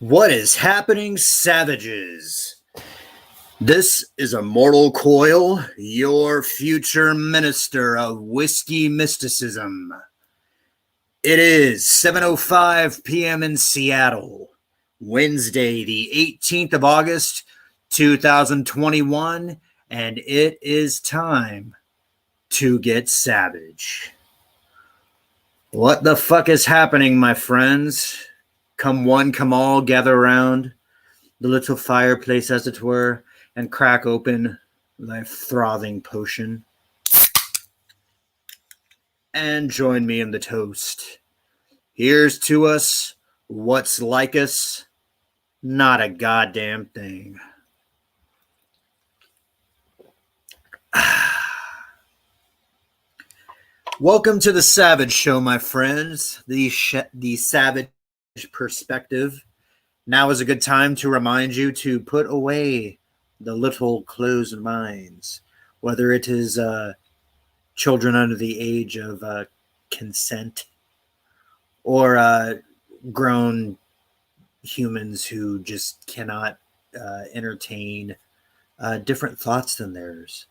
What is happening, savages? This is Immortal Coil, your future minister of whiskey mysticism. It is 7:05 p.m. in Seattle, Wednesday, the 18th of August, 2021, and it is time to get savage. What the fuck is happening, my friends? Come one, come all, gather around the little fireplace, as it were, and crack open thy frothing potion. And join me in the toast. Here's to us, what's like us, not a goddamn thing. Welcome to the Savage Show, my friends. The Savage Perspective. Now is a good time to remind you to put away the little closed minds, whether it is children under the age of consent or grown humans who just cannot entertain different thoughts than theirs.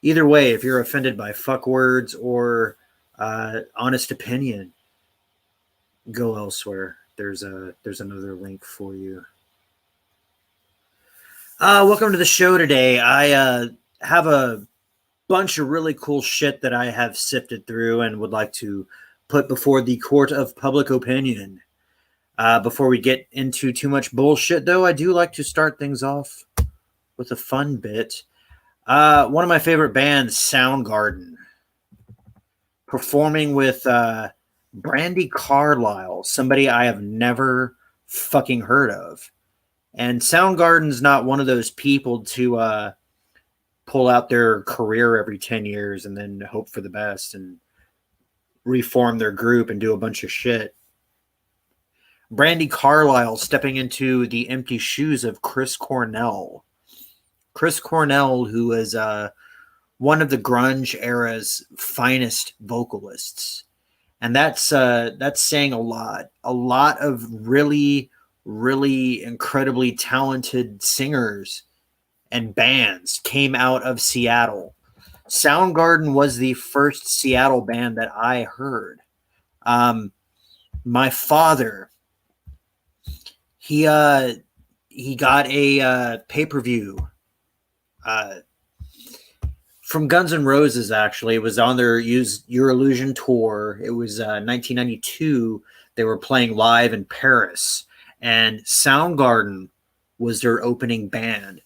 Either way, if you're offended by fuck words or honest opinion, go elsewhere. There's another link for you. Welcome to the show today. I have a bunch of really cool shit that I have sifted through and would like to put before the court of public opinion. Before we get into too much bullshit, though, I do like to start things off with a fun bit. One of my favorite bands, Soundgarden, performing with Brandi Carlile, somebody I have never fucking heard of. And Soundgarden's not one of those people to pull out their career every 10 years and then hope for the best and reform their group and do a bunch of shit. Brandi Carlile stepping into the empty shoes of Chris Cornell. Chris Cornell, who is one of the grunge era's finest vocalists. And that's saying a lot. A lot of really, really incredibly talented singers and bands came out of Seattle. Soundgarden was the first Seattle band that I heard. My father, he got a pay-per-view from Guns N' Roses, actually. It was on their Use Your Illusion tour. It was 1992. They were playing live in Paris, and Soundgarden was their opening band.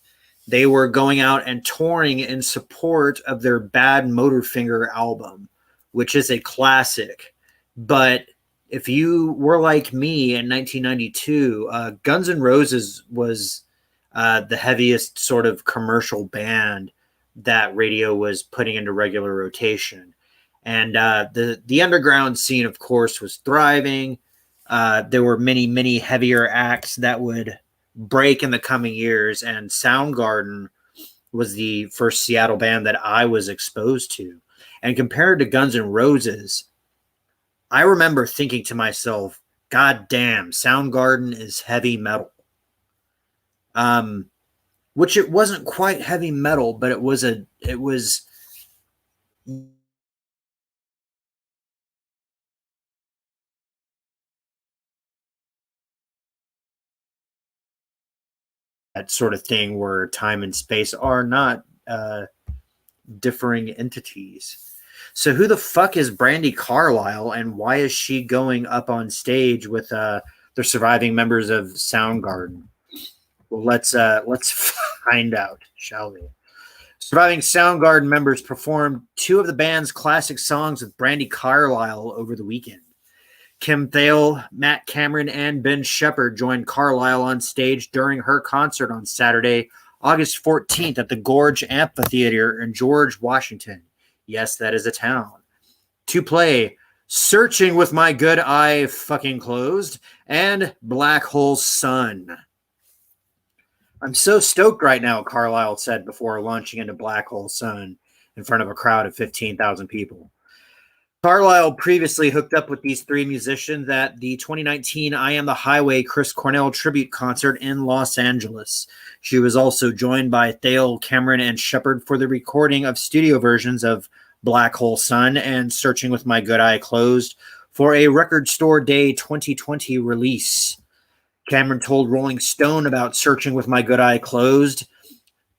They were going out and touring in support of their Bad Motorfinger album, which is a classic. But if you were like me in 1992, Guns N' Roses was the heaviest sort of commercial band that radio was putting into regular rotation. And the underground scene, of course, was thriving. There were many, many heavier acts that would break in the coming years, and Soundgarden was the first Seattle band that I was exposed to. And compared to Guns N' Roses, I remember thinking to myself, God damn, Soundgarden is heavy metal. Which it wasn't quite heavy metal, but it was that sort of thing where time and space are not differing entities. So who the fuck is Brandi Carlile, and why is she going up on stage with the surviving members of Soundgarden? Well, let's find out, shall we? Surviving Soundgarden members performed two of the band's classic songs with Brandi Carlile over the weekend. Kim Thale, Matt Cameron, and Ben Shepherd joined Carlile on stage during her concert on Saturday, August 14th at the Gorge Amphitheater in George, Washington. Yes, that is a town. To play Searching with My Good Eye Fucking Closed and Black Hole Sun. I'm so stoked right now, Carlile said before launching into Black Hole Sun in front of a crowd of 15,000 people. Carlisle previously hooked up with these three musicians at the 2019 I Am the Highway Chris Cornell tribute concert in Los Angeles. She was also joined by Thale, Cameron, and Shepard for the recording of studio versions of Black Hole Sun and Searching with My Good Eye Closed for a Record Store Day 2020 release. Cameron told Rolling Stone about Searching with My Good Eye Closed.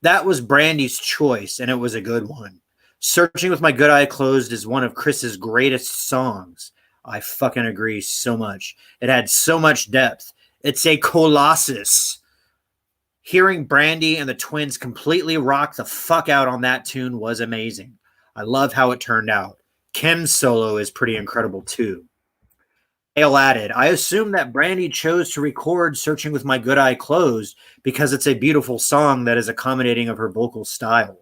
That was Brandy's choice, and it was a good one. Searching with My Good Eye Closed is one of Chris's greatest songs. I fucking agree so much. It had so much depth. It's a colossus. Hearing Brandy and the twins completely rock the fuck out on that tune was amazing. I love how it turned out. Kim's solo is pretty incredible too. Hale added, I assume that Brandy chose to record Searching with My Good Eye Closed because it's a beautiful song that is accommodating of her vocal style.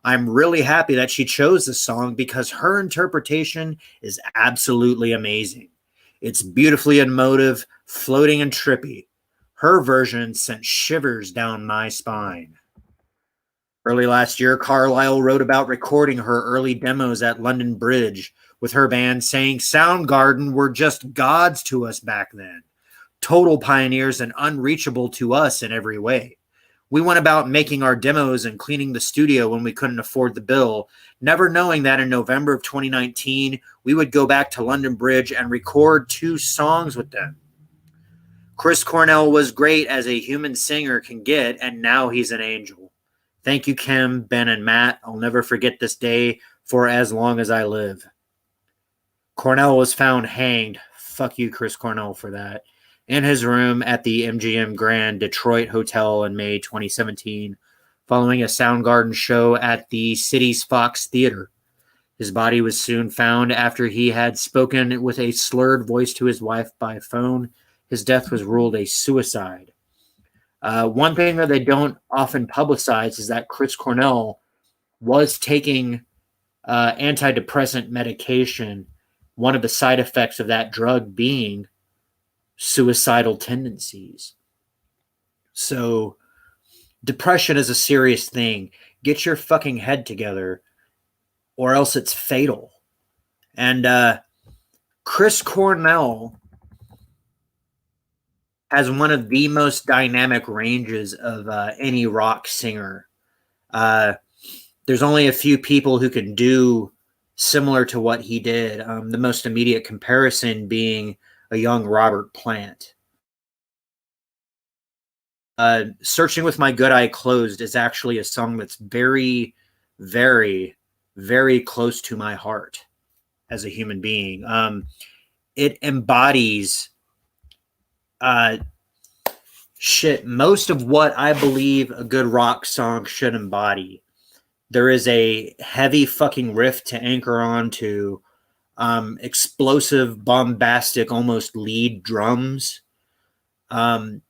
I'm really happy that she chose this song because her interpretation is absolutely amazing. It's beautifully emotive, floating and trippy. Her version sent shivers down my spine. Early last year, Carlisle wrote about recording her early demos at London Bridge with her band, saying Soundgarden were just gods to us back then, total pioneers and unreachable to us in every way. We went about making our demos and cleaning the studio when we couldn't afford the bill, never knowing that in November of 2019, we would go back to London Bridge and record 2 songs with them. Chris Cornell was great as a human singer can get, and now he's an angel. Thank you, Kim, Ben, and Matt. I'll never forget this day for as long as I live. Cornell was found hanged. Fuck you, Chris Cornell, for that. In his room at the MGM Grand Detroit Hotel in May 2017, following a Soundgarden show at the city's Fox Theater. His body was soon found after he had spoken with a slurred voice to his wife by phone. His death was ruled a suicide. One thing that they don't often publicize is that Chris Cornell was taking antidepressant medication, one of the side effects of that drug being suicidal tendencies. So depression is a serious thing. Get your fucking head together or else it's fatal. And Chris Cornell has one of the most dynamic ranges of any rock singer. There's only a few people who can do similar to what he did. The most immediate comparison being a young Robert Plant. Searching with My Good Eye Closed is actually a song that's very, very, very close to my heart as a human being. It embodies most of what I believe a good rock song should embody. There is a heavy fucking riff to anchor on to, explosive, bombastic, almost lead drums, ponderous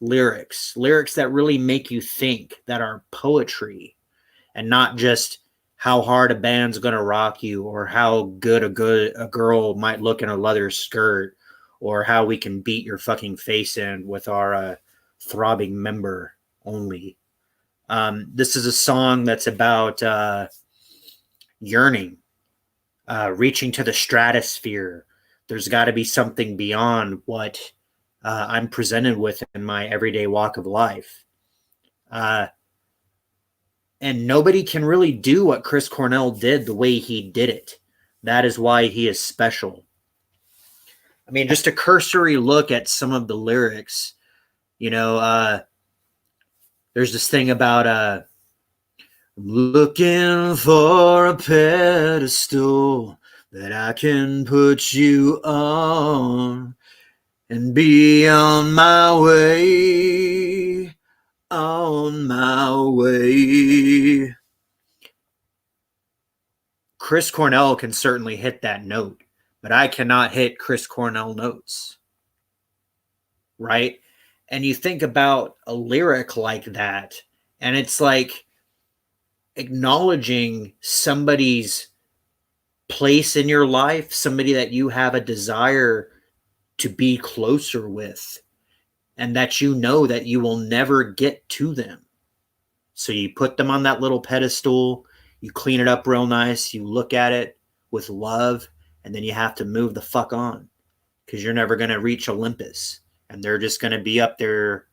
lyrics that really make you think, that are poetry and not just how hard a band's going to rock you or how good a girl might look in a leather skirt or how we can beat your fucking face in with our throbbing member only. This is a song that's about yearning, reaching to the stratosphere. There's got to be something beyond what I'm presented with in my everyday walk of life. And nobody can really do what Chris Cornell did the way he did it. That is why he is special. I mean, just a cursory look at some of the lyrics, there's this thing about looking for a pedestal that I can put you on and be on my way, on my way. Chris Cornell can certainly hit that note, but I cannot hit Chris Cornell notes, right? And you think about a lyric like that, and it's like acknowledging somebody's place in your life, somebody that you have a desire to be closer with, and that you know that you will never get to them. So you put them on that little pedestal, you clean it up real nice, you look at it, with love, and then you have to move the fuck on because you're never going to reach Olympus, and they're just going to be up there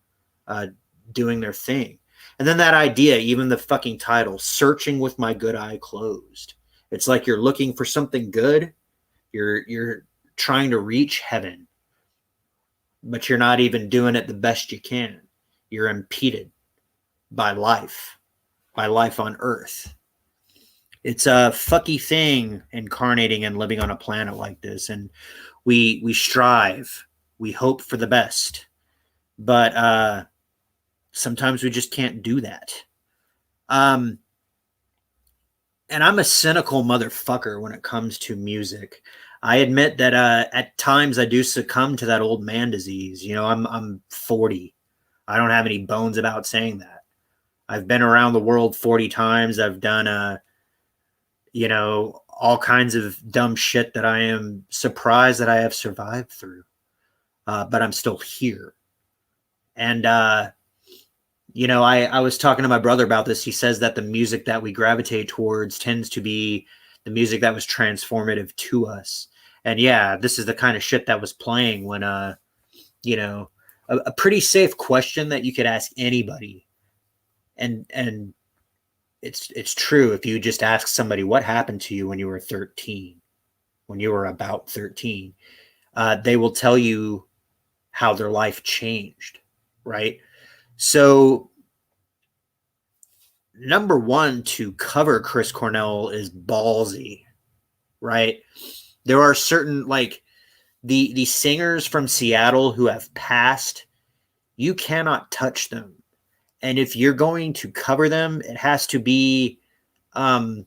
doing their thing. And then that idea, even the fucking title, Searching with My Good Eye Closed. It's like you're looking for something good. You're trying to reach heaven, but you're not even doing it the best you can. You're impeded by life on Earth. It's a fucky thing incarnating and living on a planet like this. And we strive, we hope for the best, but sometimes we just can't do that. And I'm a cynical motherfucker when it comes to music. I admit that at times I do succumb to that old man disease. You know, I'm 40. I don't have any bones about saying that. I've been around the world 40 times. I've done you know, all kinds of dumb shit that I am surprised that I have survived through. But I'm still here. And you know, I was talking to my brother about this. He says that the music that we gravitate towards tends to be the music that was transformative to us. And yeah, this is the kind of shit that was playing when, you know, a pretty safe question that you could ask anybody. And it's true. If you just ask somebody what happened to you when you were 13, when you were about 13, they will tell you how their life changed. Right. So, number one, to cover Chris Cornell is ballsy, right? There are certain, like, the singers from Seattle who have passed, you cannot touch them. And if you're going to cover them, it has to be with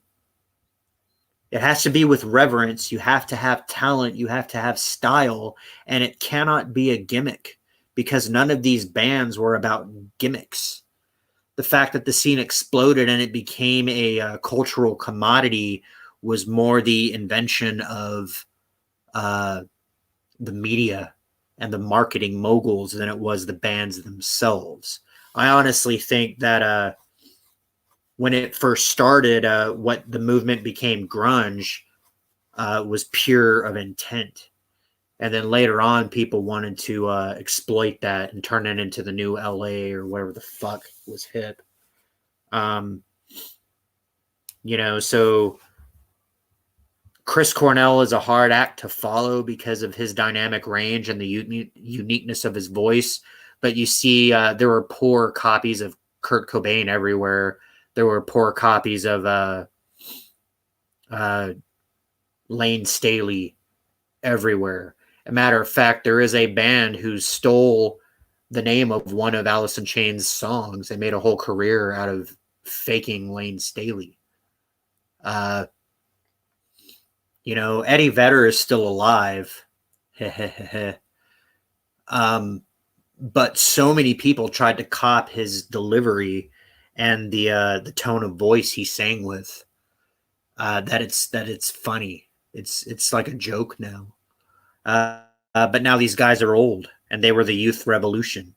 reverence. You have to have talent. You have to have style. And it cannot be a gimmick, because none of these bands were about gimmicks. The fact that the scene exploded and it became a cultural commodity was more the invention of the media and the marketing moguls than it was the bands themselves. I honestly think that when it first started, what the movement became grunge was pure of intent. And then later on, people wanted to exploit that and turn it into the new LA or whatever the fuck was hip. You know, so Chris Cornell is a hard act to follow because of his dynamic range and the uniqueness of his voice. But you see, there were poor copies of Kurt Cobain everywhere. There were poor copies of Lane Staley everywhere. A matter of fact, there is a band who stole the name of one of Alice in Chains' songs and made a whole career out of faking Lane Staley. You know, Eddie Vedder is still alive. But so many people tried to cop his delivery and the tone of voice he sang with that it's funny. It's like a joke now. But now these guys are old, and they were the youth revolution.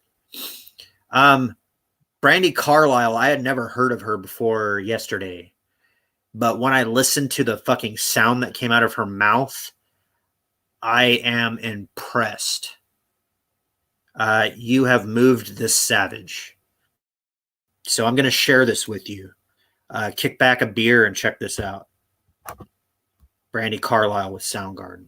Brandi Carlile, I had never heard of her before yesterday. But when I listened to the fucking sound that came out of her mouth, I am impressed. You have moved this savage. So I'm going to share this with you. Kick back a beer and check this out. Brandi Carlile with Soundgarden.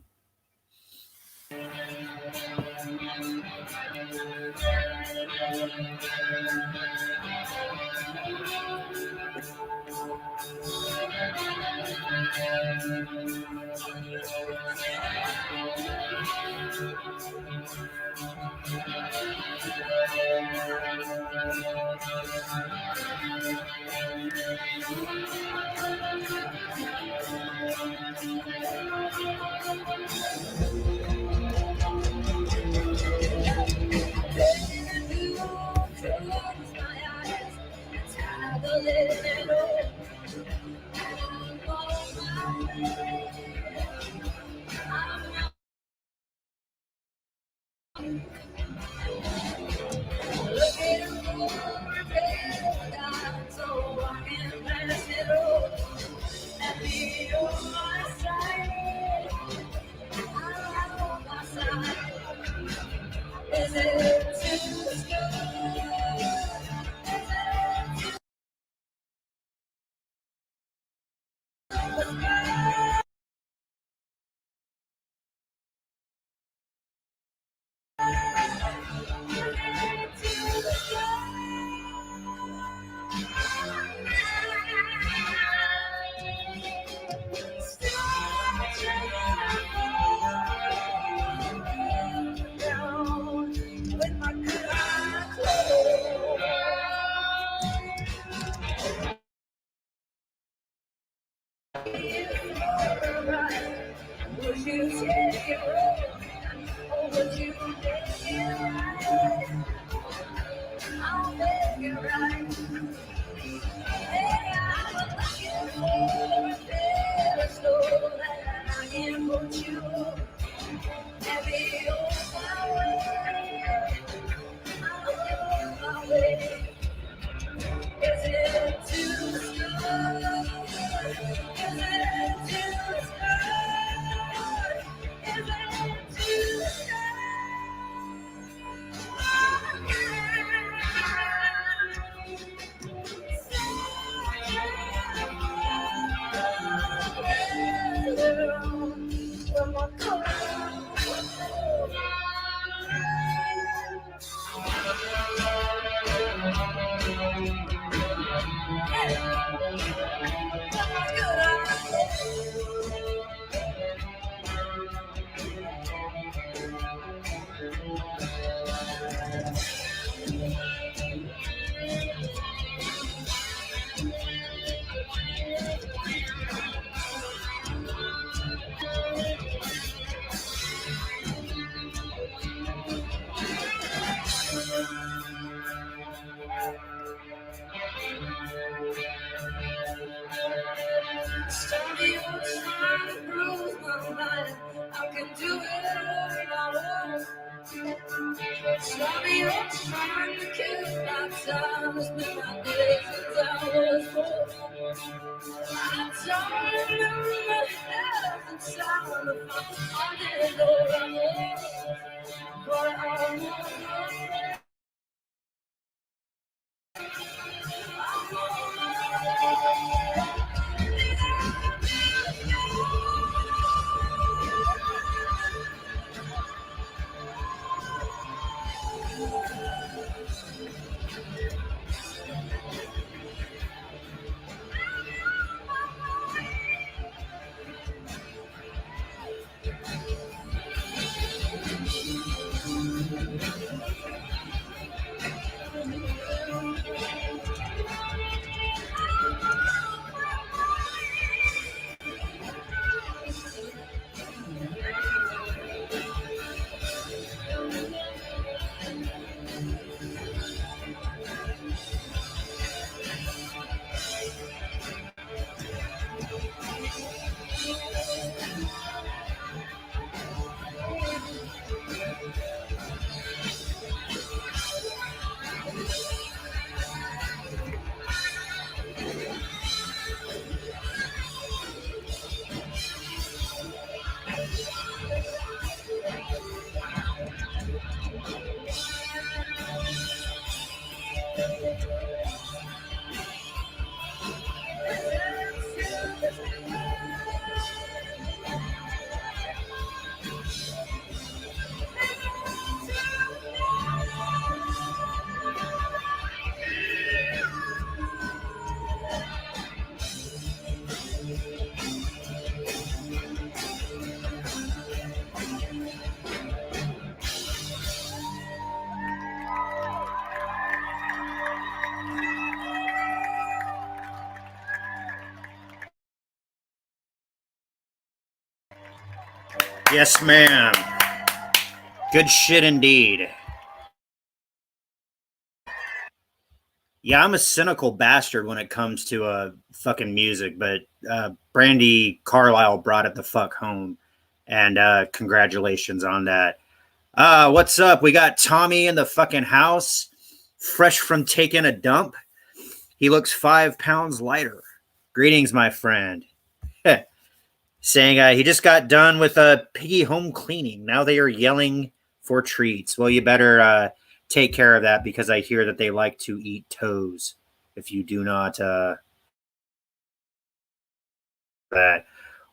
Yes, ma'am. Good shit indeed. Yeah, I'm a cynical bastard when it comes to fucking music, but Brandy Carlisle brought it the fuck home, and congratulations on that. What's up? We got Tommy in the fucking house, fresh from taking a dump. He looks 5 pounds lighter. Greetings, my friend. Saying he just got done with piggy home cleaning. Now they are yelling for treats. Well, you better take care of that, because I hear that they like to eat toes. If you do not that.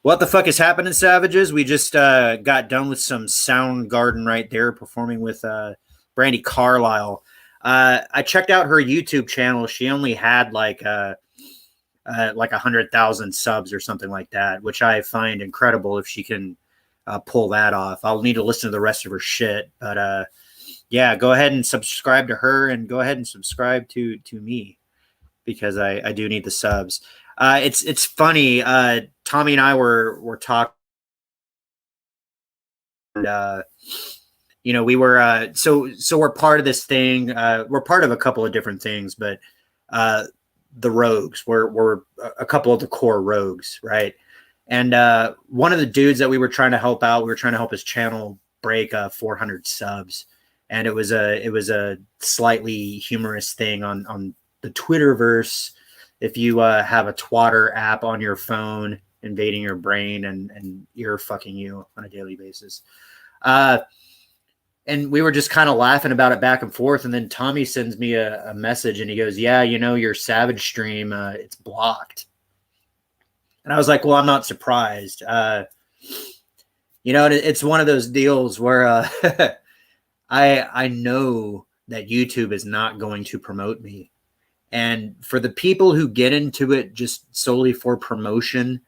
What the fuck is happening, Savages? We just got done with some Soundgarden right there, performing with Brandy Carlisle. I checked out her YouTube channel. She only had like 100,000 subs or something like that, which I find incredible if she can pull that off. I'll need to listen to the rest of her shit, but yeah, go ahead and subscribe to her, and go ahead and subscribe to me, because I do need the subs. It's funny. Tommy and I were talking. And, you know, we were so we're part of this thing. We're part of a couple of different things, but the rogues were a couple of the core rogues, right? And one of the dudes that we were trying to help out, we were trying to help his channel break 400 subs, and it was a slightly humorous thing on the Twitterverse. If you have a Twatter app on your phone invading your brain and ear fucking you on a daily basis. And we were just kind of laughing about it back and forth. And then Tommy sends me a message, and he goes, yeah, you know, your Savage stream, it's blocked. And I was like, well, I'm not surprised. You know, it's one of those deals where I know that YouTube is not going to promote me. And for the people who get into it just solely for promotion,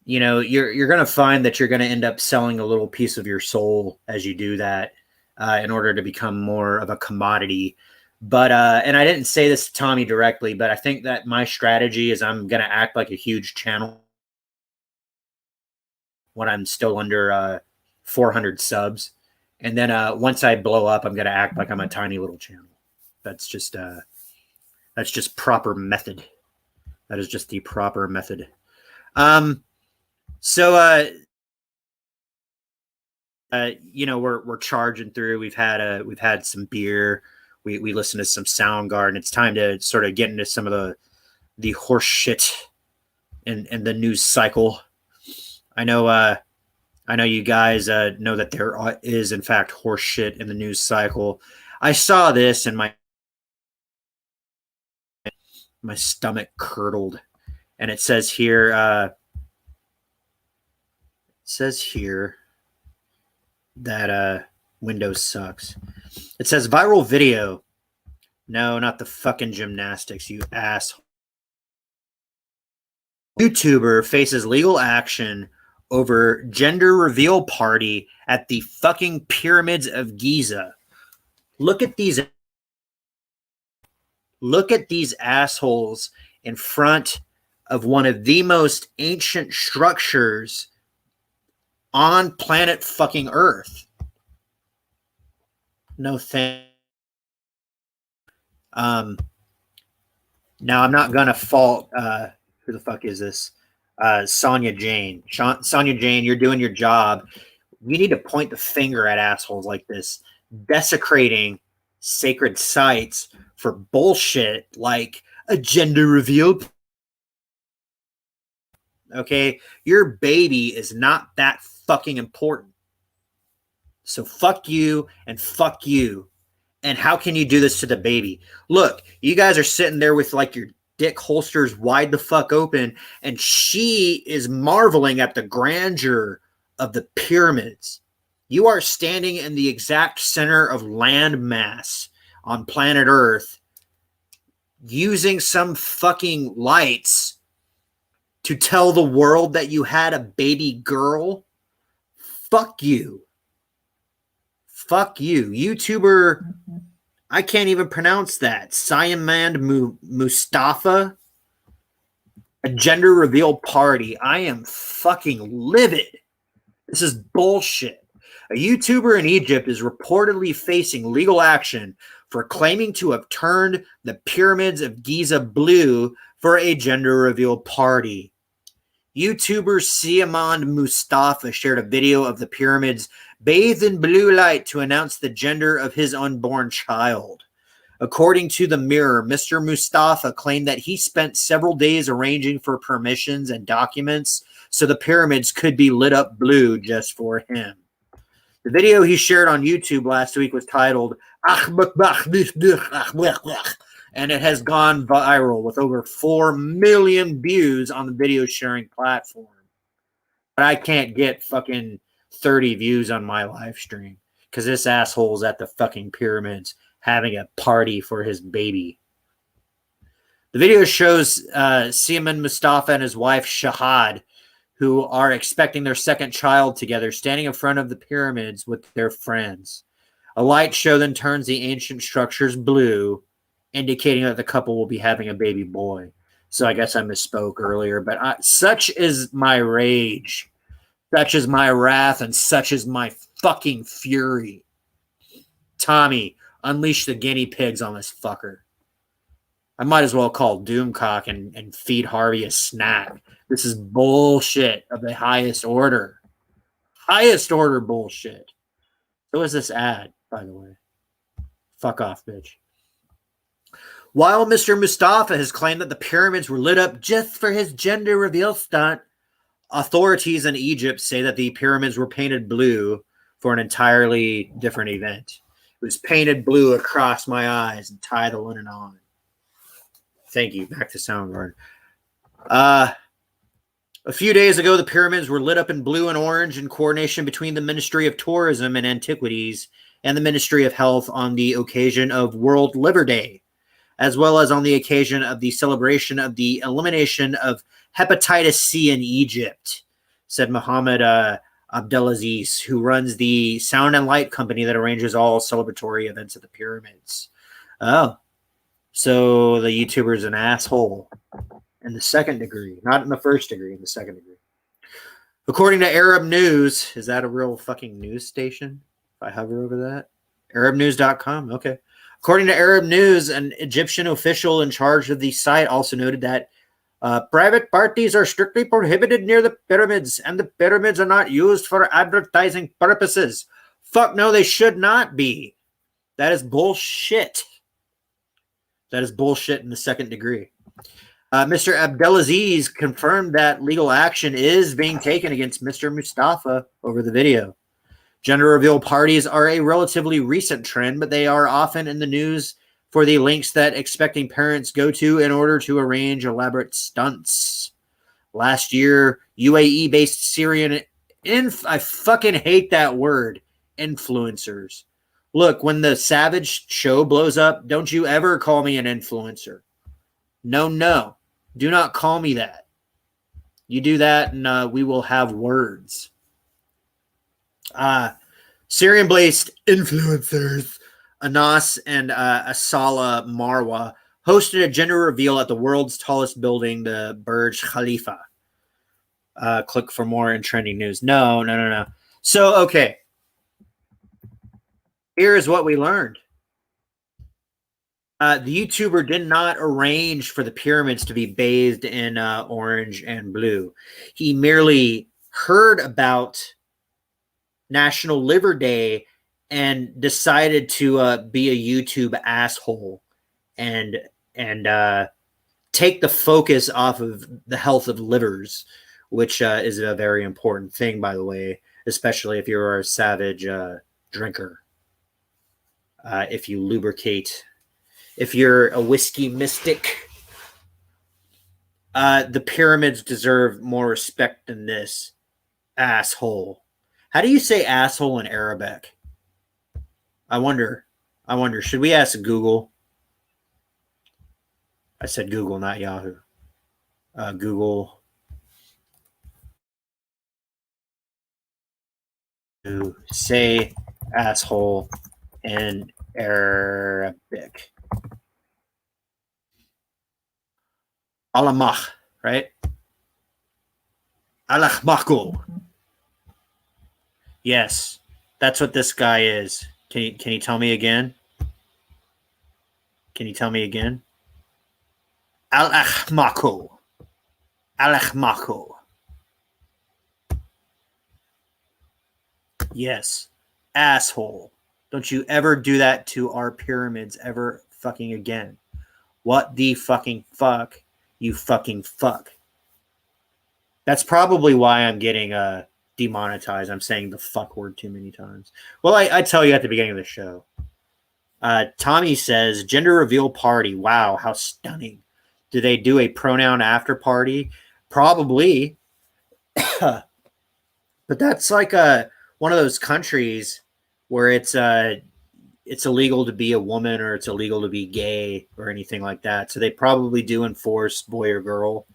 you know, you're going to find that you're going to end up selling a little piece of your soul as you do that, in order to become more of a commodity. But and I didn't say this to Tommy directly, but I think that my strategy is I'm going to act like a huge channel when I'm still under 400 subs. And then once I blow up, I'm going to act like I'm a tiny little channel. That's just proper method. That is just the proper method. So you know, we're charging through. We've had some beer. We listened to some Soundgarden. It's time to sort of get into some of the horse shit in the news cycle. I know you guys know that there is in fact horse shit in the news cycle. I saw this and my stomach curdled, and it says here that Windows sucks. It says viral video. No, not the fucking gymnastics, you asshole. YouTuber faces legal action over gender reveal party at the fucking pyramids of Giza. Look at these assholes in front of one of the most ancient structures on planet fucking Earth. No thank. Now I'm not gonna fault who the fuck is this? Sonia Jane. Sonia Jane, you're doing your job. We need to point the finger at assholes like this, desecrating sacred sites for bullshit like a gender reveal. Okay, your baby is not that fucking important. So fuck you and fuck you. And how can you do this to the baby? Look, you guys are sitting there with like your dick holsters wide the fuck open, and she is marveling at the grandeur of the pyramids. You are standing in the exact center of land mass on planet Earth, using some fucking lights to tell the world that you had a baby girl. Fuck you. Fuck you. YouTuber, I can't even pronounce that. Siamand Mustafa. A gender reveal party. I am fucking livid. This is bullshit. A YouTuber in Egypt is reportedly facing legal action for claiming to have turned the pyramids of Giza blue for a gender reveal party. YouTuber Siamand Mustafa shared a video of the pyramids bathed in blue light to announce the gender of his unborn child. According to The Mirror, Mr. Mustafa claimed that he spent several days arranging for permissions and documents so the pyramids could be lit up blue just for him. The video he shared on YouTube last week was titled and it has gone viral with over 4 million views on the video sharing platform. But I can't get fucking 30 views on my live stream because this asshole's at the fucking pyramids having a party for his baby. The video shows Seaman Mustafa and his wife Shahad, who are expecting their second child together, standing in front of the pyramids with their friends. A light show then turns the ancient structures blue, indicating that the couple will be having a baby boy. So I guess I misspoke earlier, but such is my rage, such is my wrath, and such is my fucking fury. Tommy, unleash the guinea pigs on this fucker. I might as well call Doomcock and feed Harvey a snack. This is bullshit of the highest order. Highest order bullshit. So is this ad, by the way. Fuck off, bitch. While Mr. Mustafa has claimed that the pyramids were lit up just for his gender reveal stunt, authorities in Egypt say that the pyramids were painted blue for an entirely different event. It was painted blue across my eyes and tie the linen on. Thank you. Back to Soundgarden. A few days ago, the pyramids were lit up in blue and orange in coordination between the Ministry of Tourism and Antiquities and the Ministry of Health on the occasion of World Liver Day, as well as on the occasion of the celebration of the elimination of hepatitis C in Egypt, said Mohammed Abdelaziz, who runs the sound and light company that arranges all celebratory events at the pyramids. Oh. So the YouTuber is an asshole in the second degree, not in the first degree, in the second degree. According to Arab News, is that a real fucking news station? If I hover over that? ArabNews.com, okay. According to Arab News, an Egyptian official in charge of the site also noted that private parties are strictly prohibited near the pyramids, and the pyramids are not used for advertising purposes. Fuck no, they should not be. That is bullshit. That is bullshit in the second degree. Mr. Abdelaziz confirmed that legal action is being taken against Mr. Mustafa over the video. Gender reveal parties are a relatively recent trend, but they are often in the news for the links that expecting parents go to in order to arrange elaborate stunts. Last year, UAE-based Syrian I fucking hate that word, influencers. Look, when the Savage show blows up, don't you ever call me an influencer. No. Do not call me that. You do that and we will have words. Syrian-based influencers Anas and Asala Marwa hosted a gender reveal at the world's tallest building, the Burj Khalifa. Click for more in trending news. No. So, okay. Here is what we learned. The YouTuber did not arrange for the pyramids to be bathed in orange and blue. He merely heard about National Liver Day and decided to be a YouTube asshole and take the focus off of the health of livers, which is a very important thing, by the way, especially if you're a savage drinker. If you lubricate, if you're a whiskey mystic, the pyramids deserve more respect than this asshole. How do you say asshole in Arabic? I wonder. Should we ask Google? I said Google, not Yahoo. Google. To say asshole in Arabic. Alamach, right? Alachmaku. Yes, that's what this guy is. Can you tell me again? Can you tell me again? Alachmaku. Alachmaku. Yes, asshole. Don't you ever do that to our pyramids ever fucking again. What the fucking fuck? You fucking fuck. That's probably why I'm getting demonetized. I'm saying the fuck word too many times. Well, I tell you at the beginning of the show. Tommy says, gender reveal party. Wow, how stunning. Do they do a pronoun after party? Probably. But that's like one of those countries where it's illegal to be a woman or it's illegal to be gay or anything like that. So they probably do enforce boy or girl.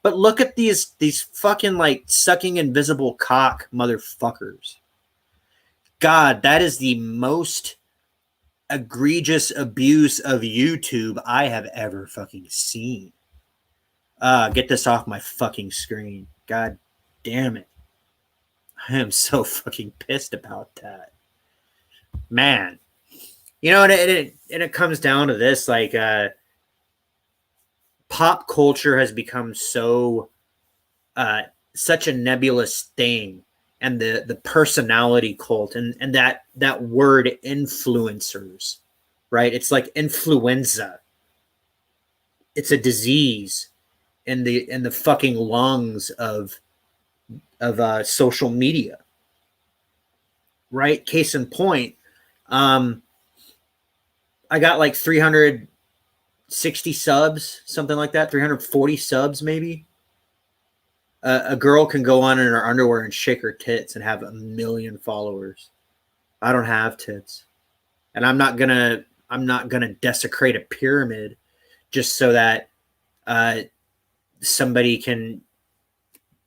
But look at these fucking like sucking invisible cock motherfuckers. God, that is the most egregious abuse of YouTube I have ever fucking seen. Get this off my fucking screen. God damn it. I am so fucking pissed about that. Man. You know, and it comes down to this, like, pop culture has become so, such a nebulous thing. And the personality cult and that word influencers, right? It's like influenza. It's a disease in the fucking lungs of social media, right? Case in point, I got like 360 subs, something like that, 340 subs maybe. A girl can go on in her underwear and shake her tits and have 1 million followers. I don't have tits, and I'm not gonna desecrate a pyramid just so that somebody can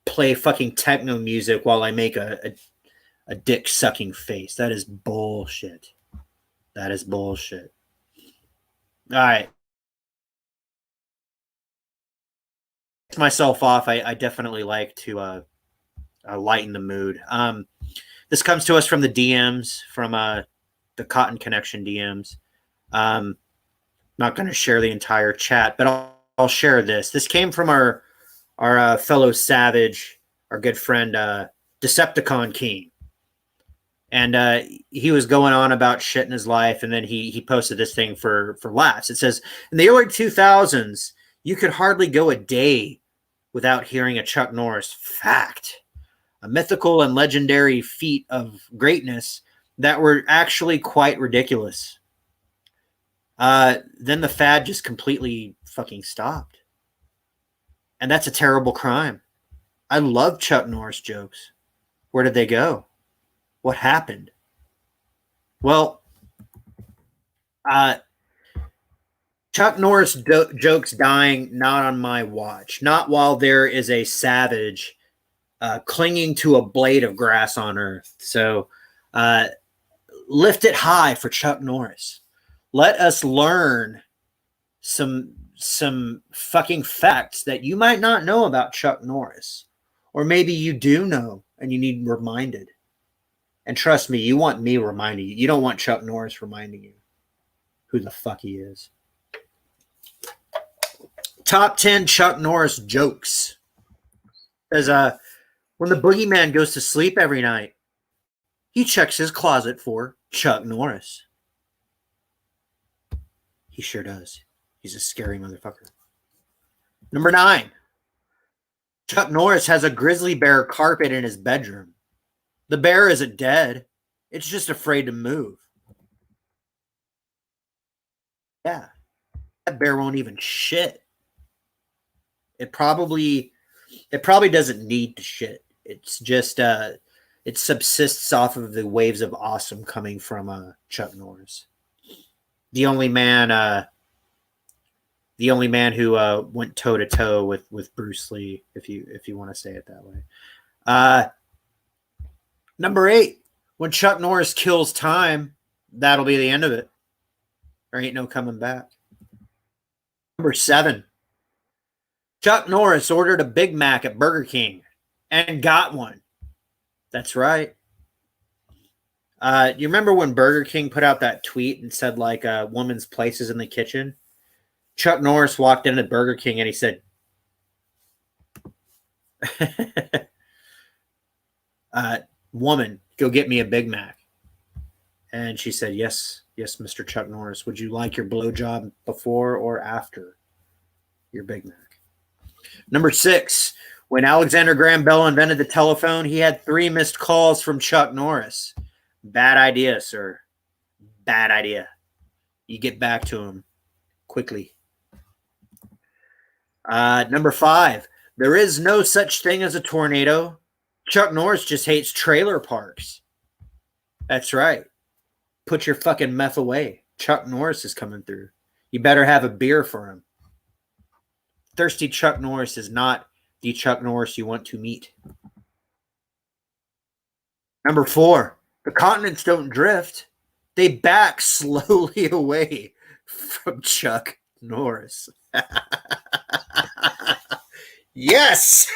play fucking techno music while I make a dick sucking face. That is bullshit. That is bullshit. All right. Myself off. I definitely like to lighten the mood. This comes to us from the DMs, from the Cotton Connection DMs. Not going to share the entire chat, but I'll share this. This came from our fellow savage, our good friend Decepticon King, and he was going on about shit in his life, and then he posted this thing for laughs. It says, in the early 2000s, you could hardly go a day without hearing a Chuck Norris fact, a mythical and legendary feat of greatness that were actually quite ridiculous. Then the fad just completely fucking stopped. And that's a terrible crime. I love Chuck Norris jokes. Where did they go? What happened? Well, Chuck Norris jokes dying not on my watch, not while there is a savage clinging to a blade of grass on earth. So lift it high for Chuck Norris. Let us learn some fucking facts that you might not know about Chuck Norris. Or maybe you do know and you need reminded. And trust me, you want me reminding you. You don't want Chuck Norris reminding you who the fuck he is. Top 10 Chuck Norris jokes. As when the boogeyman goes to sleep every night, he checks his closet for Chuck Norris. He sure does. He's a scary motherfucker. Number 9. Chuck Norris has a grizzly bear carpet in his bedroom. The bear isn't dead. It's just afraid to move. Yeah. That bear won't even shit. It probably doesn't need to shit. It's just it subsists off of the waves of awesome coming from Chuck Norris. The only man who went toe to toe with Bruce Lee, if you want to say it that way. Number 8, when Chuck Norris kills time, that'll be the end of it. There ain't no coming back. Number 7, Chuck Norris ordered a Big Mac at Burger King and got one. That's right. You remember when Burger King put out that tweet and said like a woman's place is in the kitchen? Chuck Norris walked into Burger King and he said, woman, go get me a Big Mac. And she said, yes, Mr. Chuck Norris. Would you like your blowjob before or after your Big Mac? Number 6, When Alexander Graham Bell invented the telephone, he had 3 missed calls from Chuck Norris. Bad idea, sir. Bad idea. You get back to him quickly. Number 5. There is no such thing as a tornado. Chuck Norris just hates trailer parks. That's right. Put your fucking meth away. Chuck Norris is coming through. You better have a beer for him. Thirsty Chuck Norris is not the Chuck Norris you want to meet. Number 4. The continents don't drift. They back slowly away from Chuck Norris. Yes.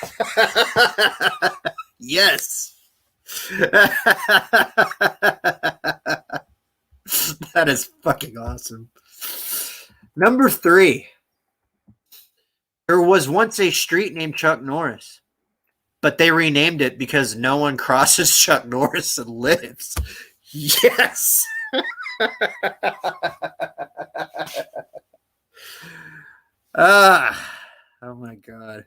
Yes. That is fucking awesome. Number 3. There was once a street named Chuck Norris, but they renamed it because no one crosses Chuck Norris and lives. Yes. Oh my God.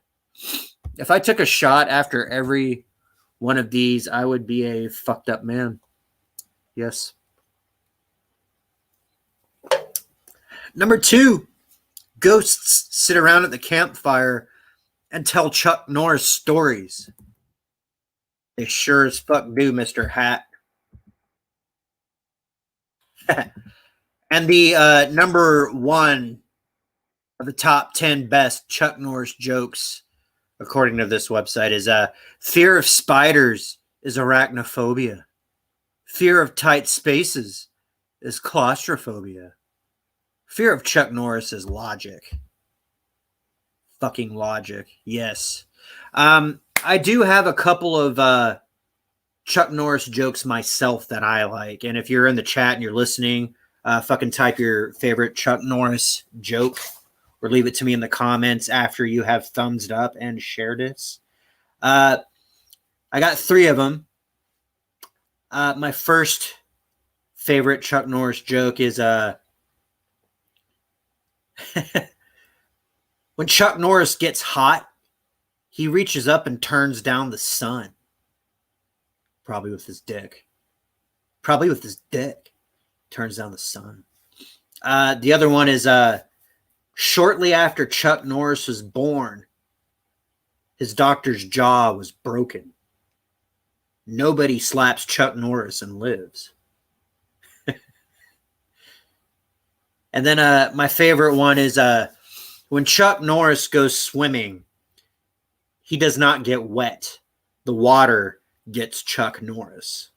If I took a shot after every one of these, I would be a fucked up man. Yes. Number 2, ghosts sit around at the campfire and tell Chuck Norris stories. They sure as fuck do, Mr. Hat. And the number 1 of the top 10 best Chuck Norris jokes, according to this website, is fear of spiders is arachnophobia. Fear of tight spaces is claustrophobia. Fear of Chuck Norris is logic. Fucking logic. Yes. I do have a couple of Chuck Norris jokes myself that I like. And if you're in the chat and you're listening, fucking type your favorite Chuck Norris joke or leave it to me in the comments after you have thumbsed up and shared it. I got 3 of them. My first favorite Chuck Norris joke is when Chuck Norris gets hot, he reaches up and turns down the sun. Probably with his dick. Turns down the sun. The other one is shortly after Chuck Norris was born, his doctor's jaw was broken. Nobody slaps Chuck Norris and lives. And then my favorite one is when Chuck Norris goes swimming, he does not get wet. The water gets Chuck Norris.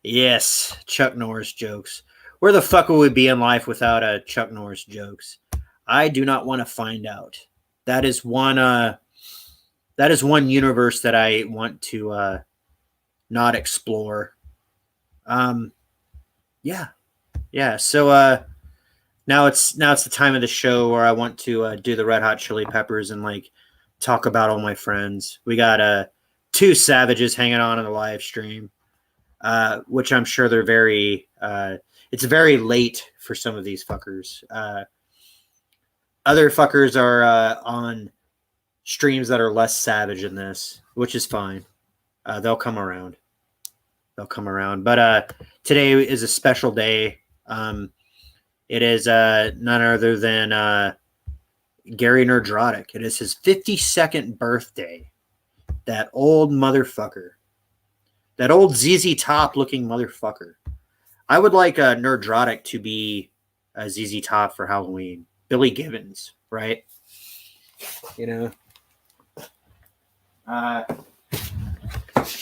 Yes, Chuck Norris jokes. Where the fuck would we be in life without Chuck Norris jokes? I do not want to find out. That is one universe that I want to not explore. Yeah. So now it's the time of the show where I want to do the Red Hot Chili Peppers and like talk about all my friends. We got 2 savages hanging on in the live stream, which I'm sure they're very. It's very late for some of these fuckers. Other fuckers are on streams that are less savage than this, which is fine. They'll come around. But today is a special day. It is none other than Gary Nerdrotic. It is his 52nd birthday. That old motherfucker. That old ZZ Top looking motherfucker. I would like Nerdrotic to be a ZZ Top for Halloween. Billy Gibbons, right? You know? Let's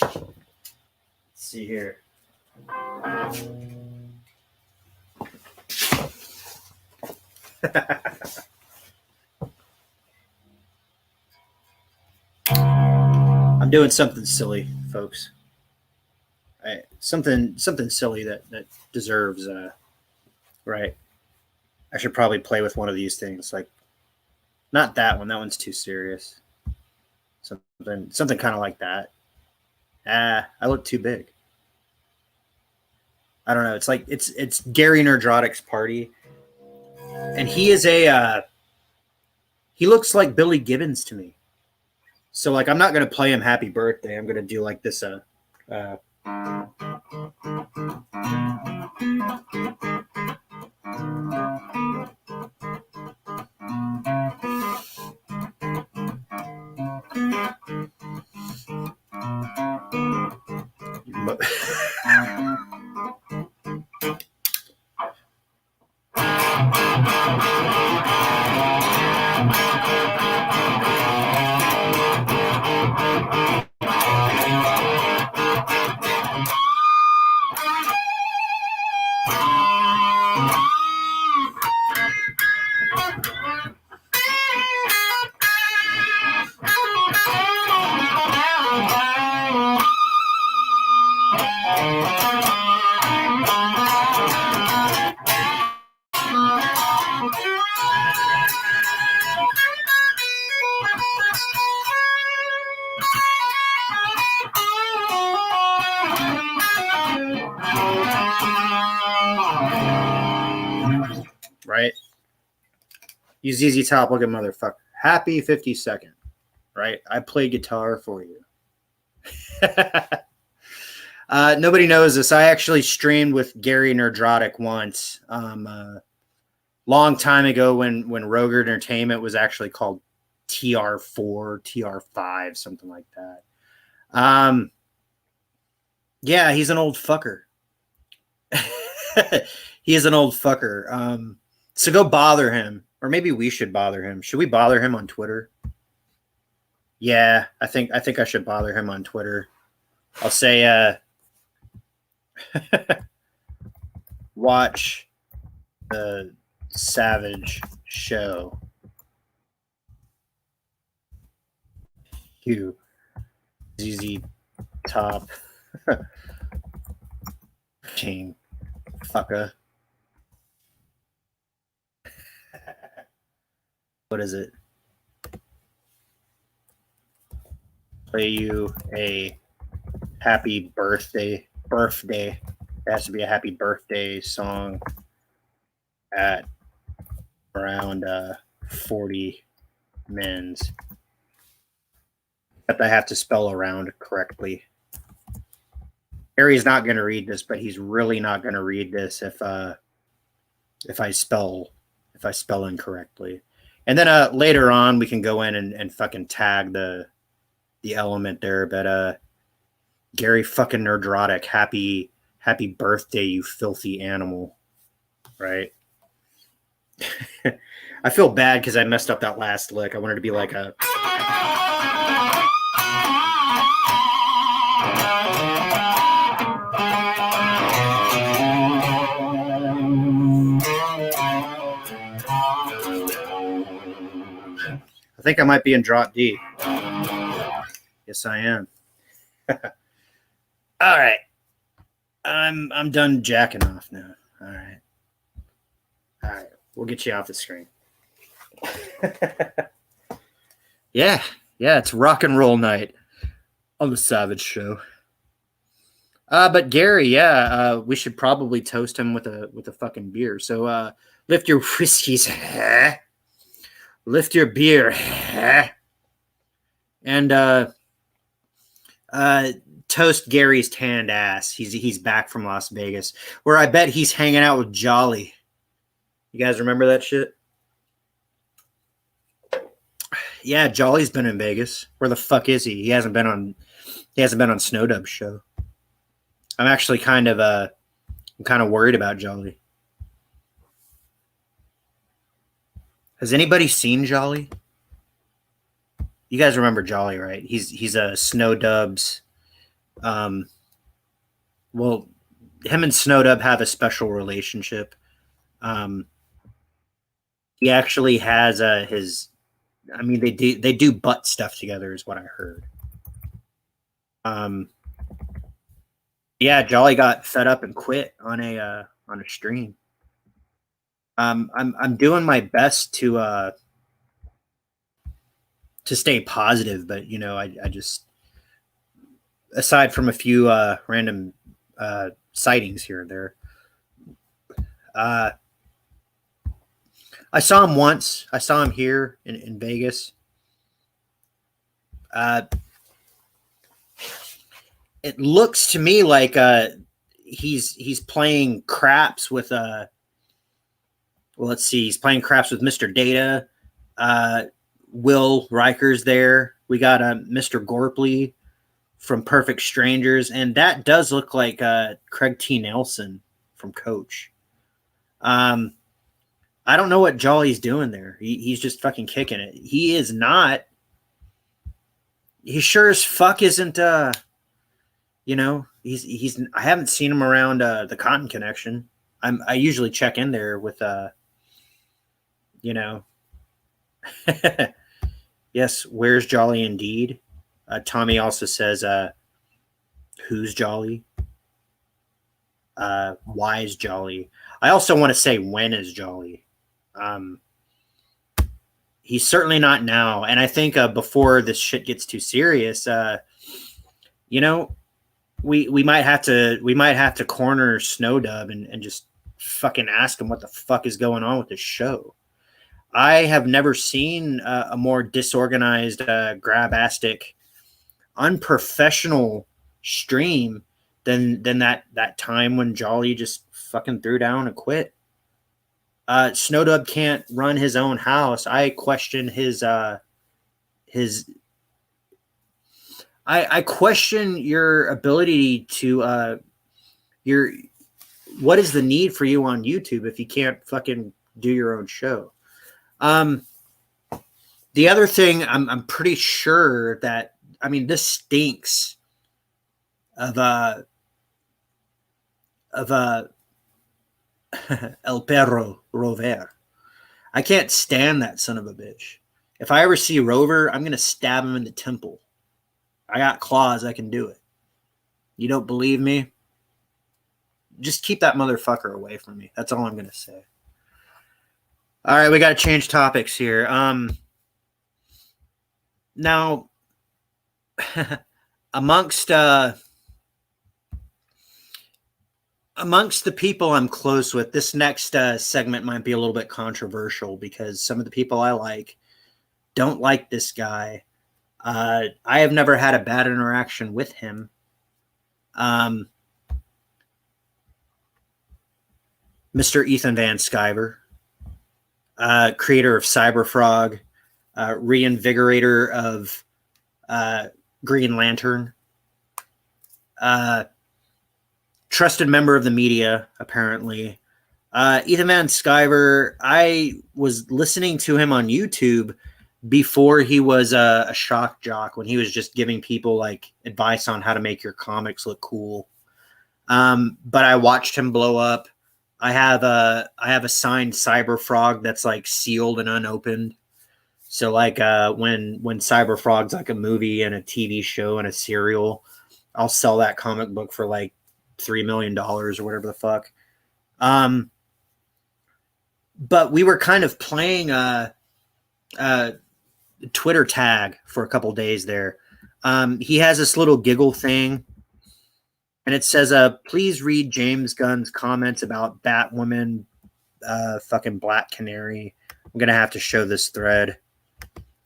see here. I'm doing something silly, folks. Something silly that deserves right. I should probably play with one of these things, like not that one. That one's too serious. Something kind of like that. I look too big. I don't know. It's like it's Gary Nerdrotic's party, and he is a He looks like Billy Gibbons to me. So like, I'm not gonna play him Happy Birthday. I'm gonna do like this. Right? You ZZ Top looking motherfucker. Happy 52nd. Right? I play guitar for you. Nobody knows this. I actually streamed with Gary Nerdrotic once. Long time ago when Rogue Entertainment was actually called TR4, TR5, something like that. Yeah, he's an old fucker. He is an old fucker. So go bother him. Or maybe we should bother him. Should we bother him on Twitter? Yeah, I think I should bother him on Twitter. I'll say watch the Savage Show. You ZZ Top King fucker. What is it? Play you a happy birthday. It has to be a happy birthday song at around 40 mins. But I have to spell around correctly. Harry's not going to read this, but he's really not going to read this if I spell incorrectly. And then later on we can go in and fucking tag the element there. But Gary fucking Nerdrotic, happy birthday, you filthy animal. Right? I feel bad because I messed up that last lick. I wanted to be like a I think I might be in drop D. Yes, I am. All right. I'm done jacking off now. All right. We'll get you off the screen. Yeah, it's rock and roll night on the Savage Show. But Gary, we should probably toast him with a fucking beer. So lift your whiskeys. Lift your beer and toast Gary's tanned ass. He's back from Las Vegas, where I bet he's hanging out with Jolly. You guys remember that shit? Yeah, Jolly's been in Vegas. Where the fuck is he? He hasn't been on Snowdub's show. I'm actually kind of worried about Jolly. Has anybody seen Jolly? You guys remember Jolly, right? He's a Snowdub's. Well, him and Snowdub have a special relationship. He actually has his. I mean, they do butt stuff together, is what I heard. Yeah, Jolly got fed up and quit on a stream. I'm doing my best to stay positive, but I just, aside from a few random sightings here and there, I saw him once. I saw him here in Vegas. It looks to me like he's playing craps with well, let's see, he's playing craps with Mr. Data. Will Riker's there. We got Mr. Gorpley from Perfect Strangers, and that does look like Craig T. Nelson from Coach. I don't know what Jolly's doing there. He's just fucking kicking it. He is not. He sure as fuck isn't. You know, he's. I haven't seen him around the Cotton Connection. I usually check in there with you know. Yes, where's Jolly indeed? Tommy also says, who's Jolly? Why is Jolly? I also want to say, when is Jolly? He's certainly not now. And I think before this shit gets too serious, you know, we might have to corner Snowdub and just fucking ask him what the fuck is going on with this show. I have never seen a more disorganized, grabastic, unprofessional stream than that time when Jolly just fucking threw down and quit. Snowdub can't run his own house. I question his. I question your ability to what is the need for you on YouTube if you can't fucking do your own show? The other thing, I'm pretty sure that, I mean, this stinks of El Perro Rover. I can't stand that son of a bitch. If I ever see Rover, I'm gonna stab him in the temple. I got claws, I can do it. You don't believe me? Just keep that motherfucker away from me. That's all I'm gonna say. All right, we got to change topics here. Now, amongst the people I'm close with, this next segment might be a little bit controversial because some of the people I like don't like this guy. I have never had a bad interaction with him. Mr. Ethan Van Sciver. Creator of Cyberfrog, reinvigorator of Green Lantern, trusted member of the media, apparently. Ethan Van Sciver, I was listening to him on YouTube before he was a shock jock, when he was just giving people like advice on how to make your comics look cool. But I watched him blow up. I have a signed Cyberfrog that's like sealed and unopened. So like when Cyberfrog's like a movie and a TV show and a serial, I'll sell that comic book for like $3 million or whatever the fuck. But we were kind of playing Twitter tag for a couple days there. He has this little giggle thing. And it says, please read James Gunn's comments about Batwoman, fucking Black Canary. I'm going to have to show this thread.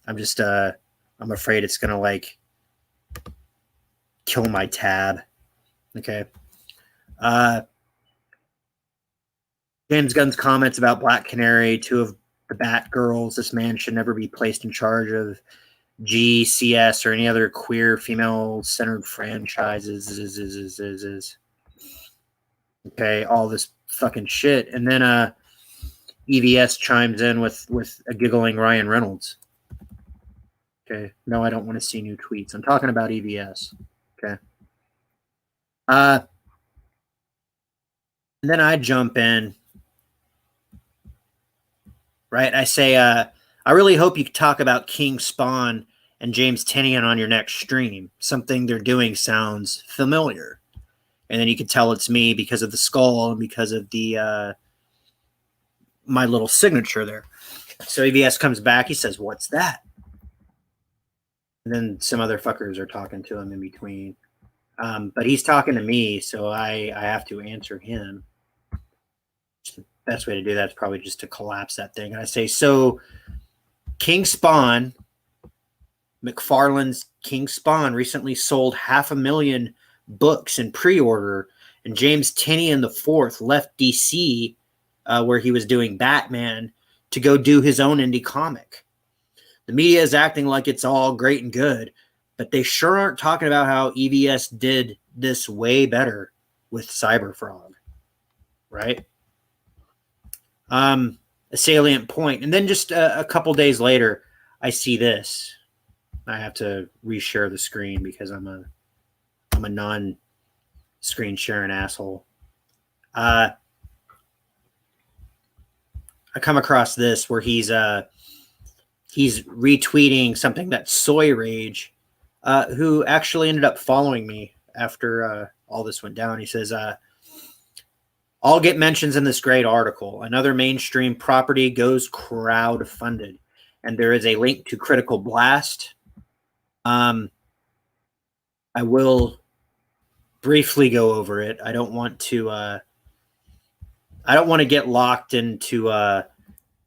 I'm just, I'm afraid it's going to, like, kill my tab. Okay. James Gunn's comments about Black Canary, two of the Batgirls. This man should never be placed in charge of GCS or any other queer female-centered franchises. Okay, all this fucking shit. And then EVS chimes in with a giggling Ryan Reynolds. Okay, no, I don't want to see new tweets. I'm talking about EVS. Okay. And then I jump in. Right? I say, I really hope you talk about King Spawn and James Tynion on your next stream. Something they're doing sounds familiar. And then you can tell it's me because of the skull and because of the my little signature there. So EVS comes back. He says, "What's that?" And then some other fuckers are talking to him in between. But he's talking to me, so I have to answer him. best way to do that is probably just to collapse that thing. And I say, so King Spawn, McFarlane's King Spawn recently sold 500,000 books in pre-order, and James Tynion IV left DC, where he was doing Batman, to go do his own indie comic. The media is acting like it's all great and good, but they sure aren't talking about how EVS did this way better with Cyberfrog, right? A salient point. And then just a couple days later, I see this. I have to reshare the screen because I'm a non-screen sharing asshole. I come across this where he's retweeting something that Soy Rage, who actually ended up following me after all this went down. He says, I'll get mentions in this great article. Another mainstream property goes crowd-funded. And there is a link to Critical Blast. I will briefly go over it. I don't want to get locked into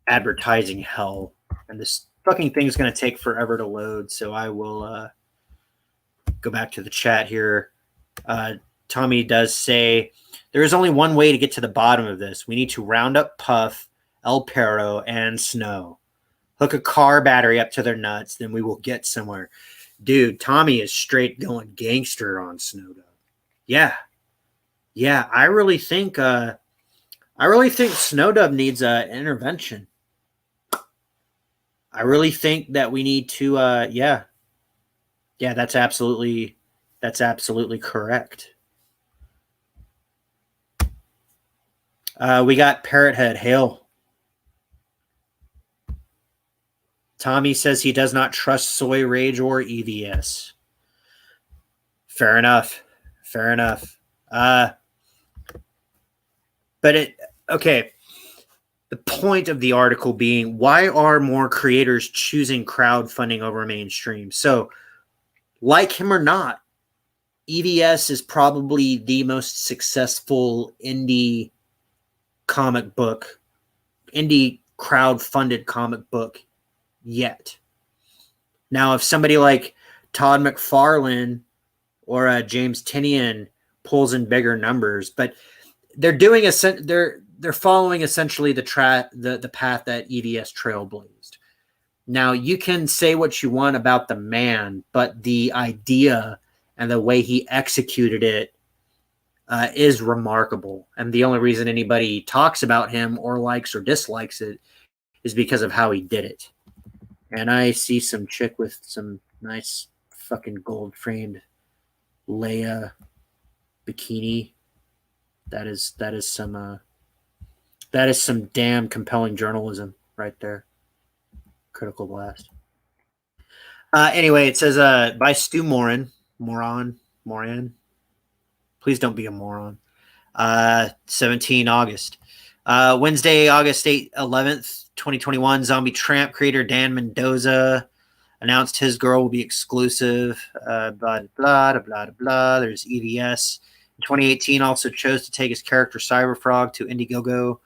advertising hell. And this fucking thing's going to take forever to load. So I will go back to the chat here. Tommy does say, there is only one way to get to the bottom of this. We need to round up Puff, El Perro, and Snow. Hook a car battery up to their nuts, then we will get somewhere. Dude, Tommy is straight going gangster on Snowdub. Yeah. I really think Snowdub needs an intervention. I really think that we need to that's absolutely correct. We got Parrothead Hail. Tommy says he does not trust Soy Rage or EVS. Fair enough. Okay. The point of the article being, why are more creators choosing crowdfunding over mainstream? So, like him or not, EVS is probably the most successful indie crowd-funded comic book yet. Now, if somebody like Todd McFarlane or James Tynion pulls in bigger numbers, but they're following essentially the path that EVS trailblazed. Now, you can say what you want about the man, but the idea and the way he executed it is remarkable. And the only reason anybody talks about him or likes or dislikes it is because of how he did it. And I see some chick with some nice fucking gold framed Leia bikini. That is some damn compelling journalism right there. Critical Blast. Anyway, it says by Stu Moran. Please don't be a moron. 17 August. Wednesday, August 11th, 2021. Zombie Tramp creator Dan Mendoza announced his girl will be exclusive. Blah, blah, blah, blah, blah. There's EVS. In 2018, also chose to take his character Cyberfrog to Indiegogo.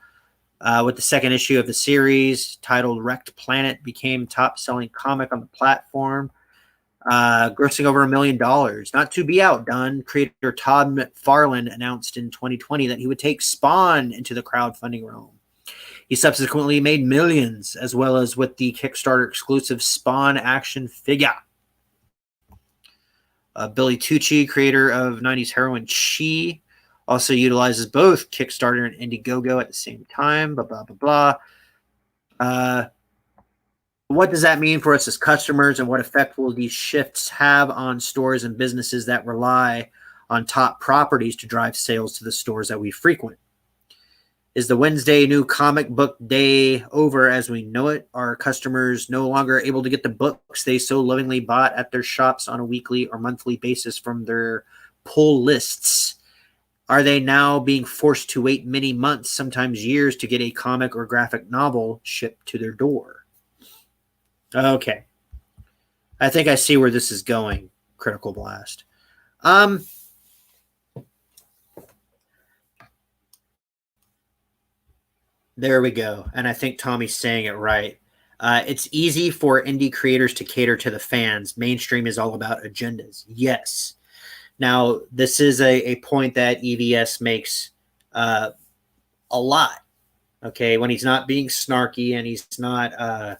With the second issue of the series, titled Wrecked Planet, became top-selling comic on the platform, grossing over $1 million. Not to be outdone, creator Todd McFarlane announced in 2020 that he would take Spawn into the crowdfunding realm. He subsequently made millions, as well as with the Kickstarter exclusive Spawn action figure. Billy Tucci, creator of 90s heroine Chi, also utilizes both Kickstarter and Indiegogo at the same time. Blah, blah, blah, blah. What does that mean for us as customers, and what effect will these shifts have on stores and businesses that rely on top properties to drive sales to the stores that we frequent? Is the Wednesday new comic book day over as we know it? Are customers no longer able to get the books they so lovingly bought at their shops on a weekly or monthly basis from their pull lists? Are they now being forced to wait many months, sometimes years, to get a comic or graphic novel shipped to their door? Okay. I think I see where this is going, Critical Blast. There we go. And I think Tommy's saying it right. It's easy for indie creators to cater to the fans. Mainstream is all about agendas. Yes. Now, this is a point that EVS makes a lot. Okay, when he's not being snarky and he's not,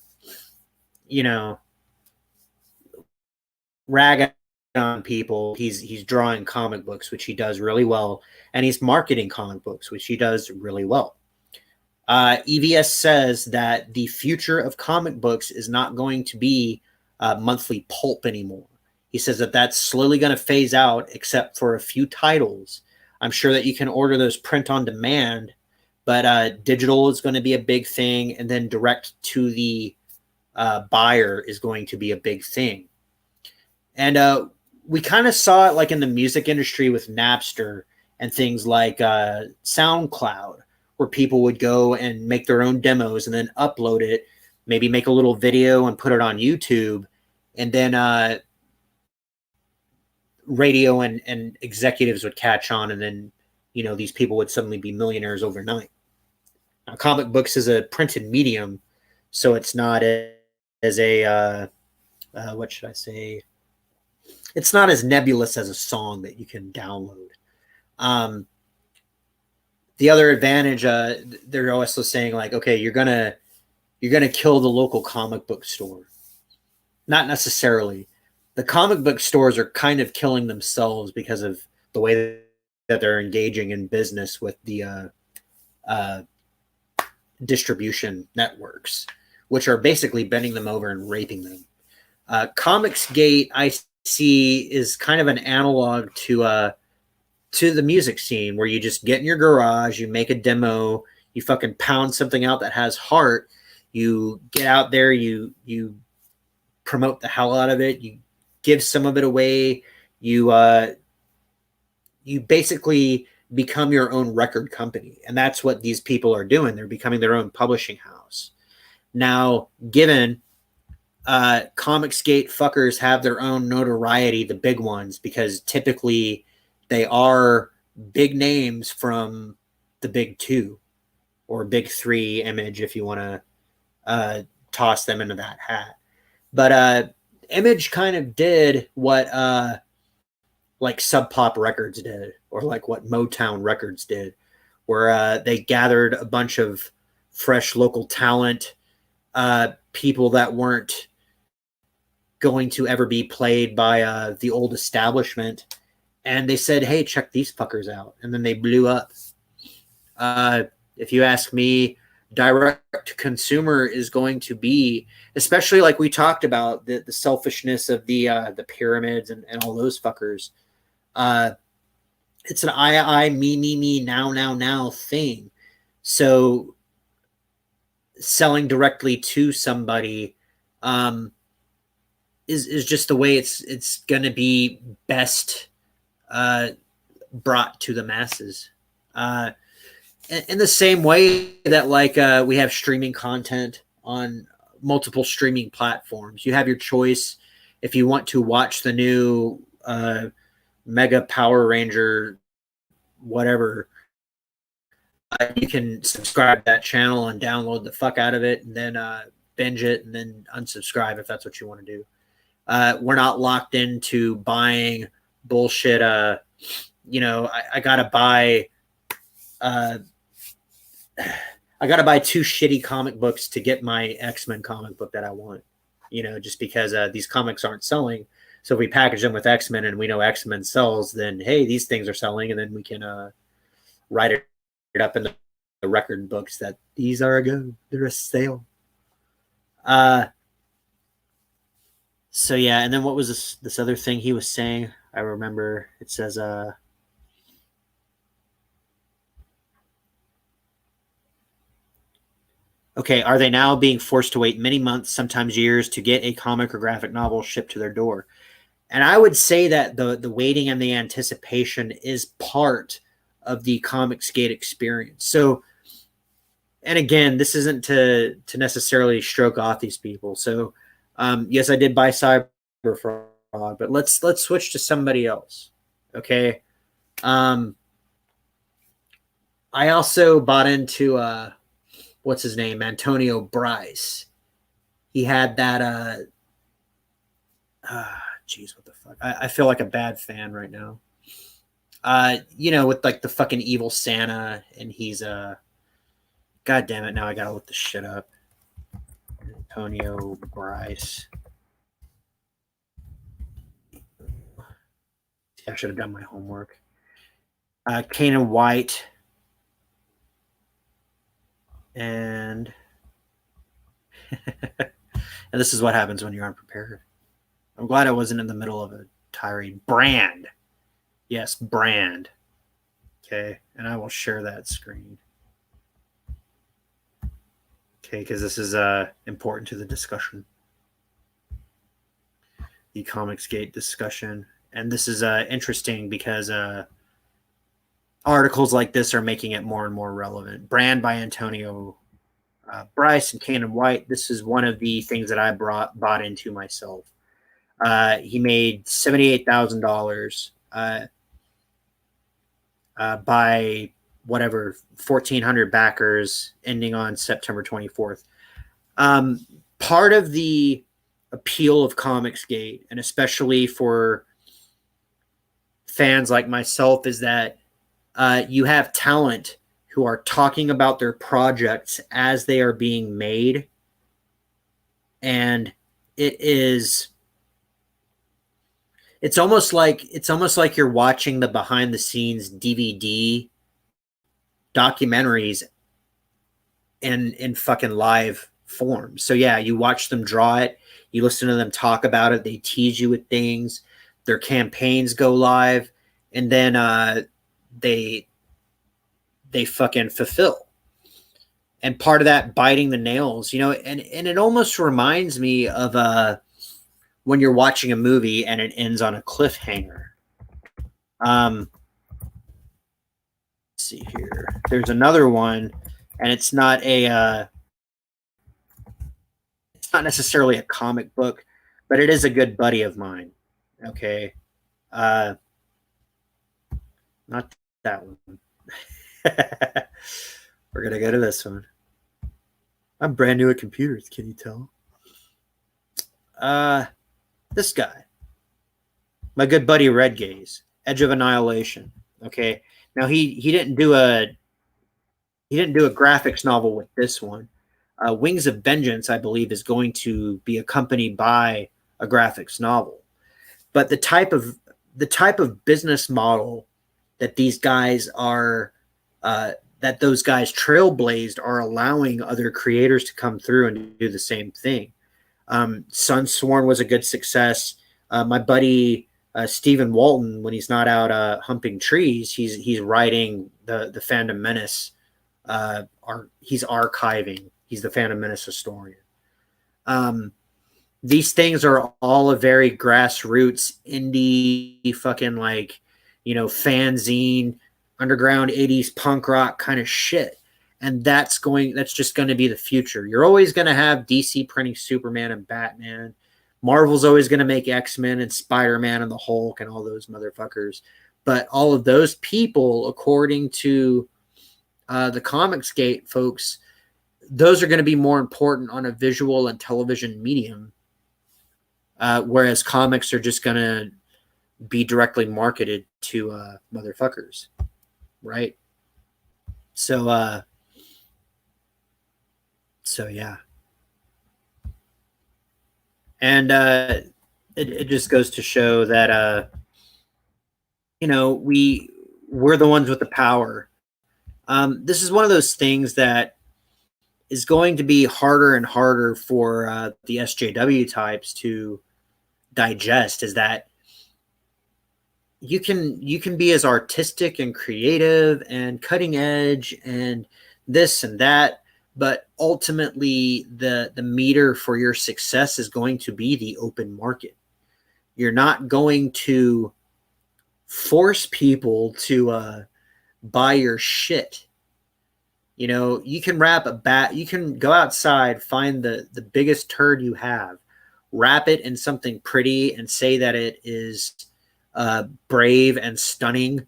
ragging on people. He's drawing comic books, which he does really well, and he's marketing comic books, which he does really well. EVS says that the future of comic books is not going to be monthly pulp anymore. He says that that's slowly going to phase out, except for a few titles. I'm sure that you can order those print on demand, but digital is going to be a big thing, and then direct to the buyer is going to be a big thing. And we kind of saw it like in the music industry with Napster and things like SoundCloud, where people would go and make their own demos and then upload it, maybe make a little video and put it on YouTube, and then radio and executives would catch on, and then these people would suddenly be millionaires overnight. Now, comic books is a printed medium, so it's not as a what should I say? It's not as nebulous as a song that you can download. The other advantage, they're also saying like, okay, you're gonna kill the local comic book store. Not necessarily. The comic book stores are kind of killing themselves because of the way that they're engaging in business with the distribution networks, which are basically bending them over and raping them. ComicsGate, I see, is kind of an analog to the music scene, where you just get in your garage, you make a demo, you fucking pound something out that has heart, you get out there, you promote the hell out of it, you give some of it away, you basically become your own record company. And that's what these people are doing. They're becoming their own publishing house. Now, given ComicsGate fuckers have their own notoriety, the big ones, because typically they are big names from the big two or big three Image, if you want to toss them into that hat. But Image kind of did what like Sub Pop Records did, or like what Motown Records did, where they gathered a bunch of fresh local talent, people that weren't going to ever be played by the old establishment, and they said, hey, check these fuckers out, and then they blew up. If you ask me, direct to consumer is going to be, especially like we talked about, the selfishness of the pyramids and all those fuckers. It's an I, me, now thing. So selling directly to somebody is just the way it's going to be best brought to the masses. In the same way that like we have streaming content on multiple streaming platforms. You have your choice if you want to watch the new Mega Power Ranger whatever. You can subscribe to that channel and download the fuck out of it, and then binge it, and then unsubscribe if that's what you want to do. We're not locked into buying bullshit. I gotta buy. I gotta buy 2 shitty comic books to get my X-Men comic book that I want. Just because these comics aren't selling. So if we package them with X-Men and we know X-Men sells, then hey, these things are selling, and then we can write it up in the record books that these are a go. They're a sale. So yeah, and then what was this other thing he was saying? I remember it says okay, are they now being forced to wait many months, sometimes years, to get a comic or graphic novel shipped to their door? And I would say that the waiting and the anticipation is part of the ComicsGate experience. So, and again, this isn't to necessarily stroke off these people. So, yes, I did buy Cyberfrog, but let's switch to somebody else. Okay. I also bought into what's his name, Antonio Bryce. He had that jeez, what the fuck? I feel like a bad fan right now. With like the fucking evil Santa, and he's God damn it! Now I gotta look this shit up. Antonio Bryce. I should have done my homework. Kanan White, and and this is what happens when you're unprepared. I'm glad I wasn't in the middle of a tirade. Brand. Yes, Brand. Okay, and I will share that screen. Okay, because this is important to the discussion. The ComicsGate discussion. And this is interesting because articles like this are making it more and more relevant. Brand by Antonio Bryce and Kanan White. This is one of the things that I bought into myself. He made $78,000 by whatever 1,400 backers, ending on September 24th. Part of the appeal of ComicsGate, and especially for fans like myself, is that you have talent who are talking about their projects as they are being made, and it's almost like you're watching the behind the scenes DVD documentaries in fucking live form. So yeah, you watch them draw it, you listen to them talk about it, they tease you with things, their campaigns go live, and then they fucking fulfill. And part of that biting the nails, and it almost reminds me of when you're watching a movie and it ends on a cliffhanger. Let's see here. There's another one, and it's not necessarily a comic book, but it is a good buddy of mine. Okay. Not that one. We're going to go to this one. I'm brand new at computers. Can you tell? This guy, my good buddy Red Gaze, Edge of Annihilation. Okay. Now he didn't do a graphics novel with this one. Wings of Vengeance, I believe, is going to be accompanied by a graphics novel. But the type of business model that these guys are, that those guys trailblazed, are allowing other creators to come through and do the same thing. Sunsworn was a good success. My buddy Stephen Walton, when he's not out humping trees, he's writing the Phantom Menace. He's archiving. He's the Phantom Menace historian. These things are all a very grassroots indie fucking fanzine, underground 80s punk rock kind of shit. And that's just going to be the future. You're always going to have DC printing Superman and Batman. Marvel's always going to make X-Men and Spider-Man and the Hulk and all those motherfuckers. But all of those people, according to the ComicsGate folks, those are going to be more important on a visual and television medium, whereas comics are just going to be directly marketed to motherfuckers, right? So yeah. And it just goes to show that we're the ones with the power. This is one of those things that is going to be harder and harder for the SJW types to digest, is that you can be as artistic and creative and cutting edge and this and that, but ultimately the meter for your success is going to be the open market. You're not going to force people to buy your shit. You can you can go outside, find the biggest turd you have, wrap it in something pretty and say that it is brave and stunning,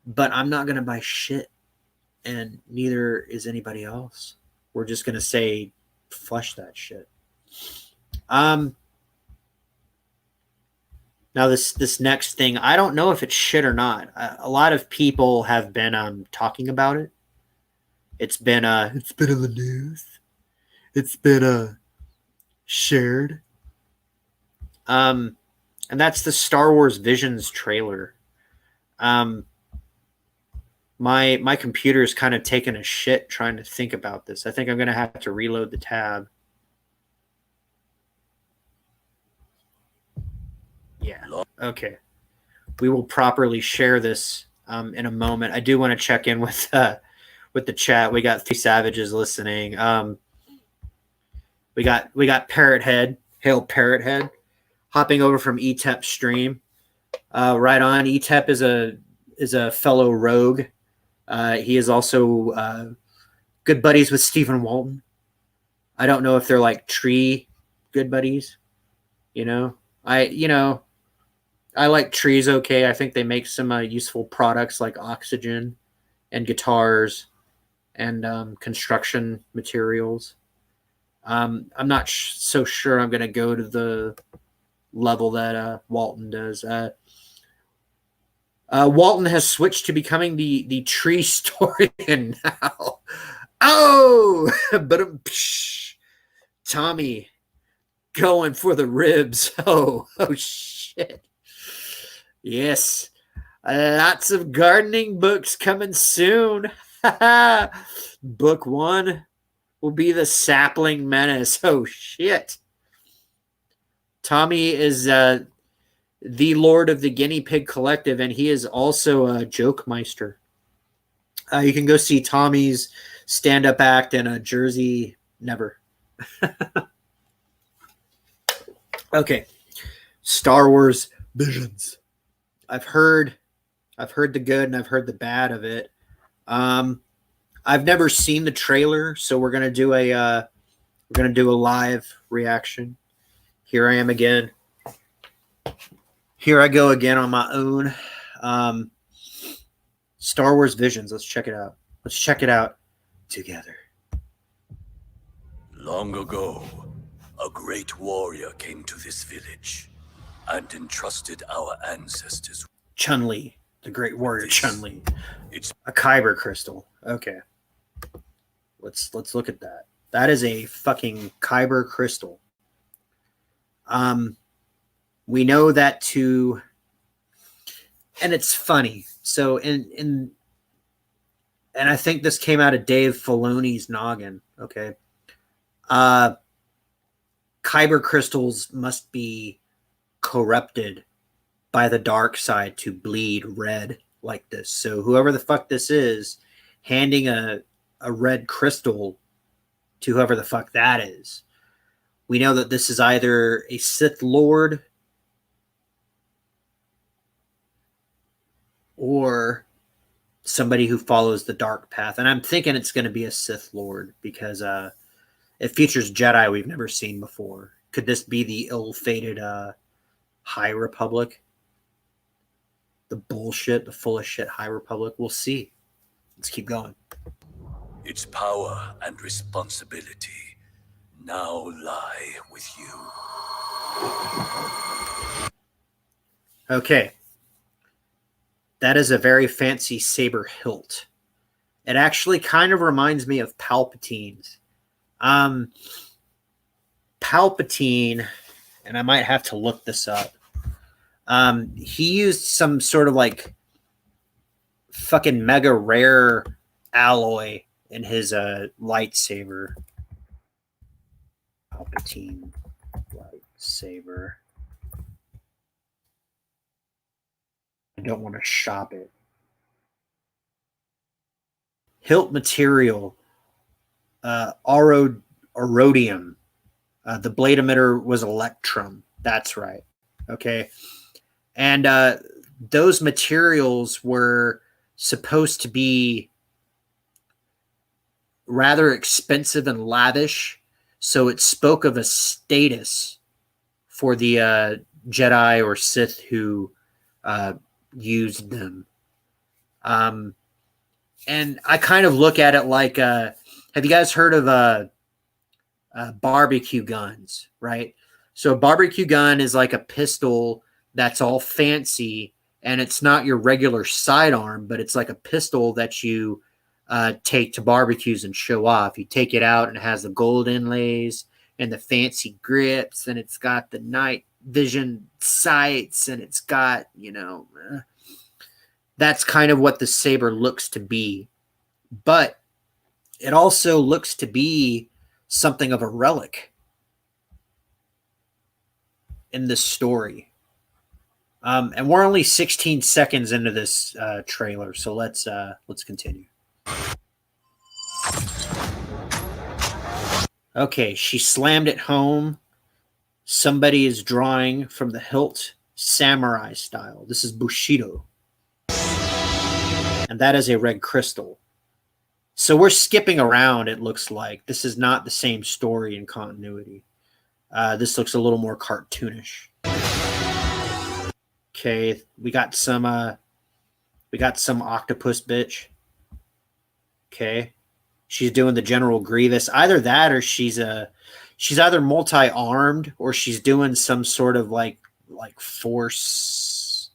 but I'm not going to buy shit, and neither is anybody else. we're just going to say flush that shit. Now this next thing, I don't know if it's shit or not. A lot of people have been talking about it. It's been in the news. It's been shared. And that's the Star Wars Visions trailer. My computer is kind of taking a shit trying to think about this. I think I'm going to have to reload the tab. Yeah. Okay. We will properly share this in a moment. I do want to check in with the chat. We got 3 savages listening. We got Parrot Head. Hail Parrot Head. Hopping over from ETEP stream. Right on. ETEP is a fellow rogue. He is also good buddies with Stephen Walton. I don't know if they're like tree good buddies. I like trees okay. I think they make some useful products like oxygen and guitars and construction materials. I'm not so sure I'm going to go to the level that Walton does. Walton has switched to becoming the tree historian now. Oh, but Tommy going for the ribs. Oh shit. Yes. Lots of gardening books coming soon. Book 1 will be the Sapling Menace. Oh shit. Tommy is the Lord of the Guinea Pig Collective, and he is also a joke meister. You can go see Tommy's stand-up act in Jersey. Never. Okay. Star Wars Visions. I've heard the good and I've heard the bad of it. I've never seen the trailer, so we're gonna do a live reaction. Here I am again. Here I go again on my own. Star Wars Visions. Let's check it out. Let's check it out together. Long ago, a great warrior came to this village and entrusted our ancestors. Chun-Li, the great warrior Chun-Li. It's a kyber crystal. Okay. Let's look at that. That is a fucking kyber crystal. We know that and it's funny. So and I think this came out of Dave Filoni's noggin. Okay. Kyber crystals must be corrupted by the dark side to bleed red like this. So whoever the fuck this is, handing a red crystal to whoever the fuck that is, we know that this is either a Sith Lord or somebody who follows the dark path. And I'm thinking it's going to be a Sith Lord because it features Jedi we've never seen before. Could this be the ill-fated High Republic? The bullshit, the full of shit High Republic? We'll see. Let's keep going. Its power and responsibility now lie with you. Okay. That is a very fancy saber hilt. It actually kind of reminds me of Palpatine's. Palpatine, and I might have to look this up. He used some sort of like fucking mega rare alloy in his lightsaber. Palpatine lightsaber. I don't want to shop it. Hilt material. Aurodium. The blade emitter was electrum. That's right. Okay. And those materials were supposed to be rather expensive and lavish. So it spoke of a status for the Jedi or Sith who used them. And I kind of look at it like Have you guys heard of barbecue guns, right? So a barbecue gun is like a pistol that's all fancy, and it's not your regular sidearm, but it's like a pistol that you take to barbecues and show off. You take it out and it has the gold inlays and the fancy grips, and it's got the night vision sights, and it's got, that's kind of what the saber looks to be. But it also looks to be something of a relic in this story. And we're only 16 seconds into this trailer, so let's continue. Okay, she slammed it home. Somebody is drawing from the hilt samurai style. This is Bushido. And that is a red crystal. So we're skipping around, it looks like. This is not the same story in continuity. This looks a little more cartoonish. Okay, we got some octopus bitch. Okay. She's doing the General Grievous. Either that or she's either multi-armed or she's doing some sort of like force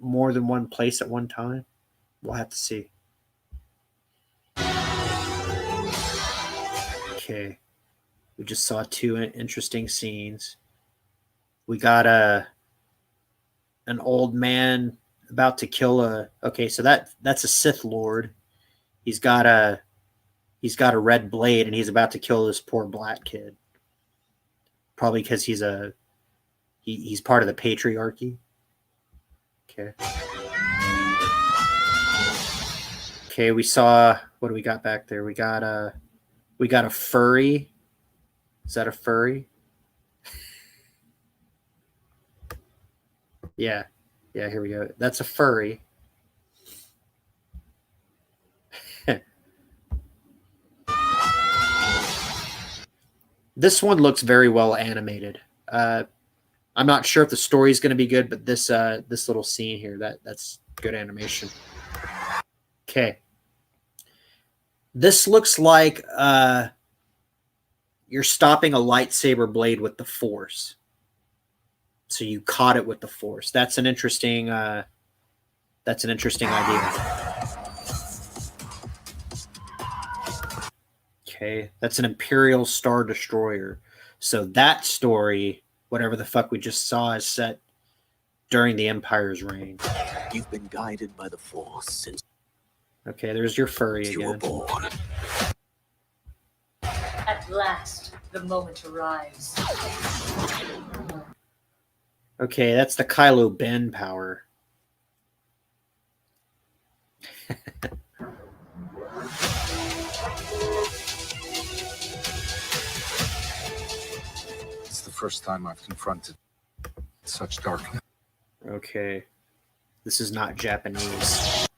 more than one place at one time. We'll have to see. Okay. We just saw two interesting scenes. We got an old man about to kill okay, so that's a Sith Lord. He's got a red blade and he's about to kill this poor black kid. Probably because he's part of the patriarchy. Okay. Okay, we saw, what do we got back there? We got a furry. Is that a furry? Yeah, here we go. That's a furry. This one looks very well animated. I'm not sure if the story is going to be good, but this little scene here, that's good animation. Okay. This looks like you're stopping a lightsaber blade with the Force. So you caught it with the Force. That's an interesting idea. Okay, that's an Imperial Star Destroyer. So that story, whatever the fuck we just saw, is set during the Empire's reign. You've been guided by the Force since. Okay, there's your furry again. You were born. At last, the moment arrives. Okay, that's the Kylo Ben power. It's the first time I've confronted such darkness. Okay. This is not Japanese.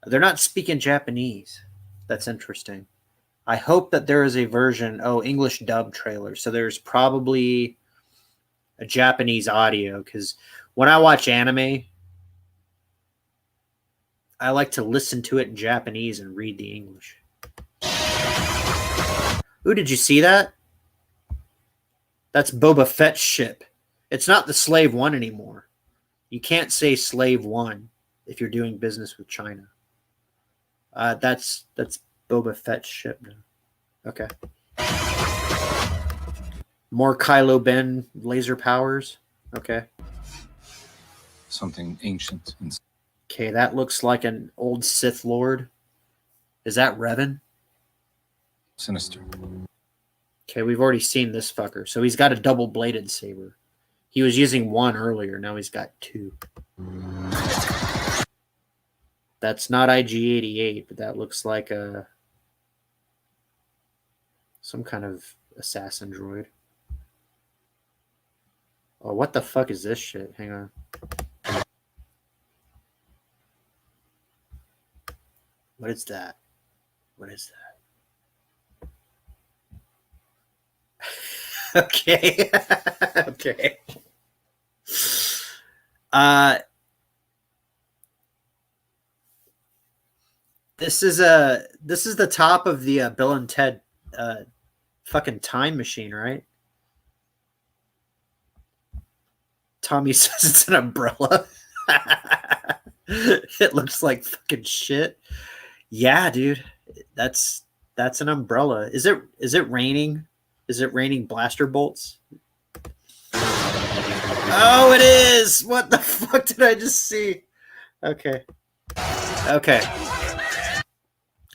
They're not speaking Japanese. That's interesting. I hope that there is a version, English dub trailer. So there's probably a Japanese audio, because when I watch anime, I like to listen to it in Japanese and read the English. Ooh, did you see that? That's Boba Fett's ship. It's not the Slave One anymore. You can't say Slave One if you're doing business with China. That's Boba Fett's ship now. Okay. More Kylo Ben laser powers. Okay. Something ancient and Okay, that looks like an old Sith Lord. Is that Revan? sinister. Okay, we've already seen this fucker. So he's got a double-bladed saber. He was using one earlier. Now he's got two. That's not IG-88, but that looks like some kind of assassin droid. Oh, what the fuck is this shit? Hang on. What is that? What is that? Okay. Okay. This is the top of the Bill and Ted fucking time machine, right? Tommy says it's an umbrella. It looks like fucking shit. Yeah, dude. That's an umbrella. Is it raining? Is it raining blaster bolts? Oh, it is. What the fuck did I just see? Okay. Okay.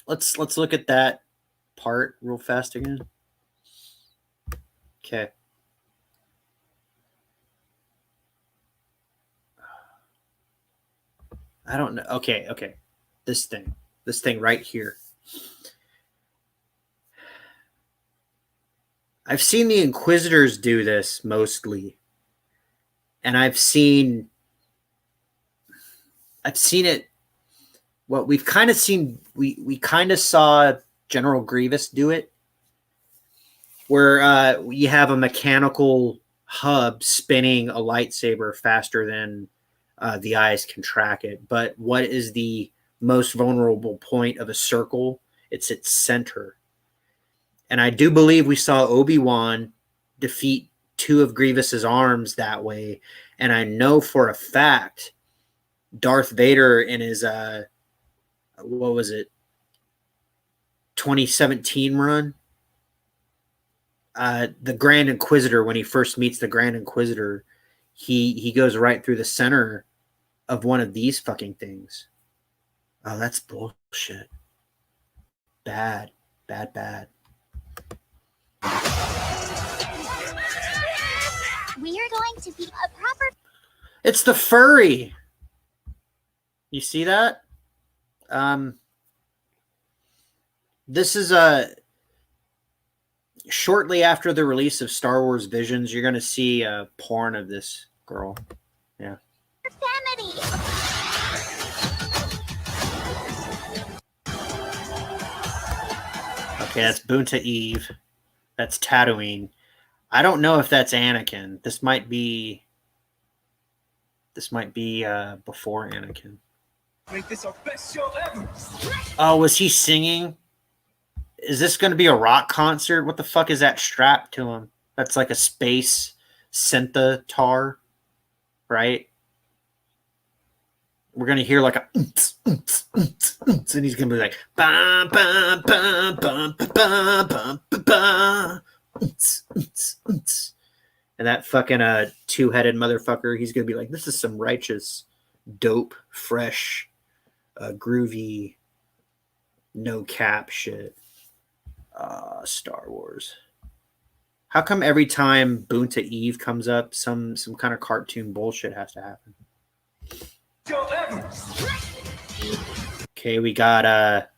Let's look at that part real fast again. Okay. I don't know. Okay. This thing right here. I've seen the Inquisitors do this mostly. And I've seen it. What we've kind of seen, we kind of saw General Grievous do it, where you have a mechanical hub spinning a lightsaber faster than the eyes can track it. But what is the most vulnerable point of a circle? It's its center. And I do believe we saw Obi-Wan defeat two of Grievous's arms that way. And I know for a fact Darth Vader in his what was it, 2017 run, the Grand Inquisitor, when he first meets the Grand Inquisitor, he goes right through the center of one of these fucking things. Oh, that's bullshit. Bad. We are going to be a proper... It's the furry. You see that? This is shortly after the release of Star Wars Visions, you're going to see a porn of this girl. Yeah. family. Okay, that's Boonta Eve. That's Tatooine. I don't know if that's Anakin. This might be before Anakin. Make this our best show ever. Oh, was he singing? Is this going to be a rock concert? What the fuck is that strapped to him? That's like a space synthatar, right? We're going to hear like a and he's going to be like bum, bum, bum, bum, bum, bum, bum, bum. And that fucking two-headed motherfucker, he's going to be like, this is some righteous, dope, fresh, groovy, no cap shit. Star Wars. How come every time Boonta Eve comes up, some kind of cartoon bullshit has to happen? Okay, we got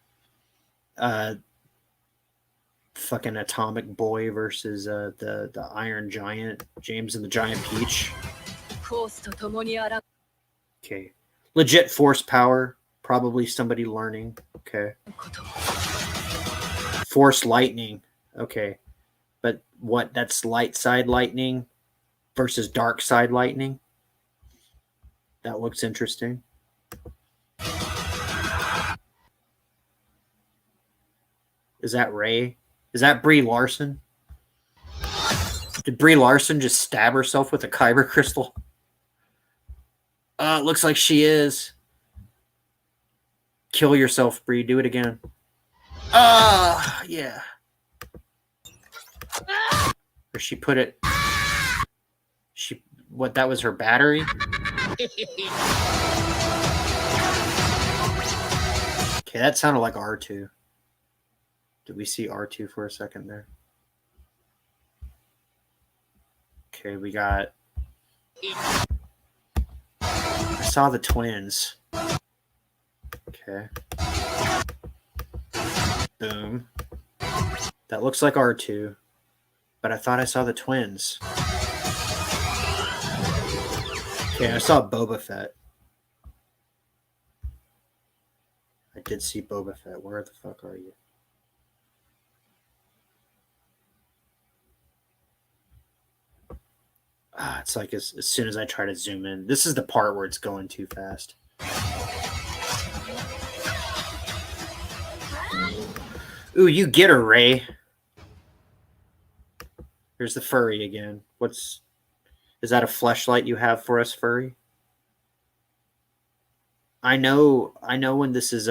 fucking Atomic Boy versus the Iron Giant, James and the Giant Peach. Okay, legit force power, probably somebody learning. Okay. Force lightning. Okay. But what? That's light side lightning versus dark side lightning. That looks interesting. Is that Rey? Is that Brie Larson? Did Brie Larson just stab herself with a kyber crystal? It looks like she is. Kill yourself, Brie. Do it again. Yeah. Or she put it. What? That was her battery. Okay, that sounded like R2. Did we see R2 for a second there? Okay, we got. I saw the twins. Okay. Boom. That looks like R2, but I thought I saw the twins. Okay, I saw Boba Fett. I did see Boba Fett. Where the fuck are you? It's like as soon as I try to zoom in. This is the part where it's going too fast. Ooh, you get her, Ray. Here's the furry again. Is that a fleshlight you have for us, furry? I know when this is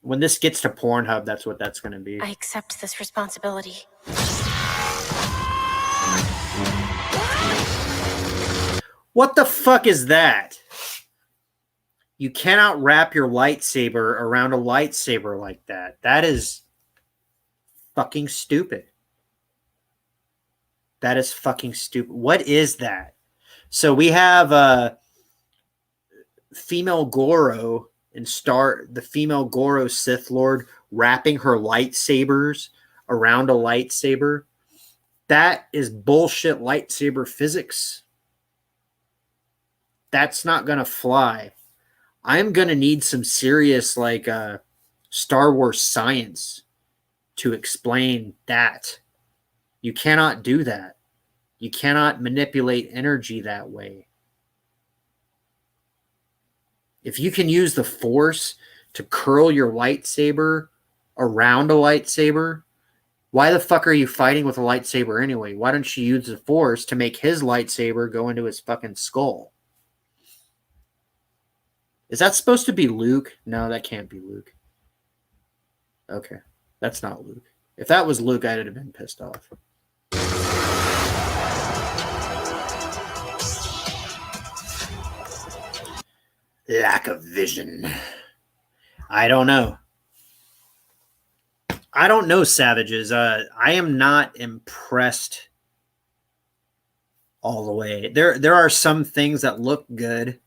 when this gets to Pornhub, that's what that's gonna be. I accept this responsibility. What the fuck is that? You cannot wrap your lightsaber around a lightsaber like that. That is fucking stupid. That is fucking stupid. What is that? So we have female Goro and the female Goro Sith Lord wrapping her lightsabers around a lightsaber. That is bullshit lightsaber physics. That's not gonna fly. I'm gonna need some serious Star Wars science to explain that. You cannot do that. You cannot manipulate energy that way. If you can use the Force to curl your lightsaber around a lightsaber, why the fuck are you fighting with a lightsaber anyway? Why don't you use the Force to make his lightsaber go into his fucking skull? Is that supposed to be Luke? No, that can't be Luke. Okay, that's not Luke. If that was Luke, I'd have been pissed off. Lack of vision. I don't know. I don't know, savages. I am not impressed all the way. There are some things that look good,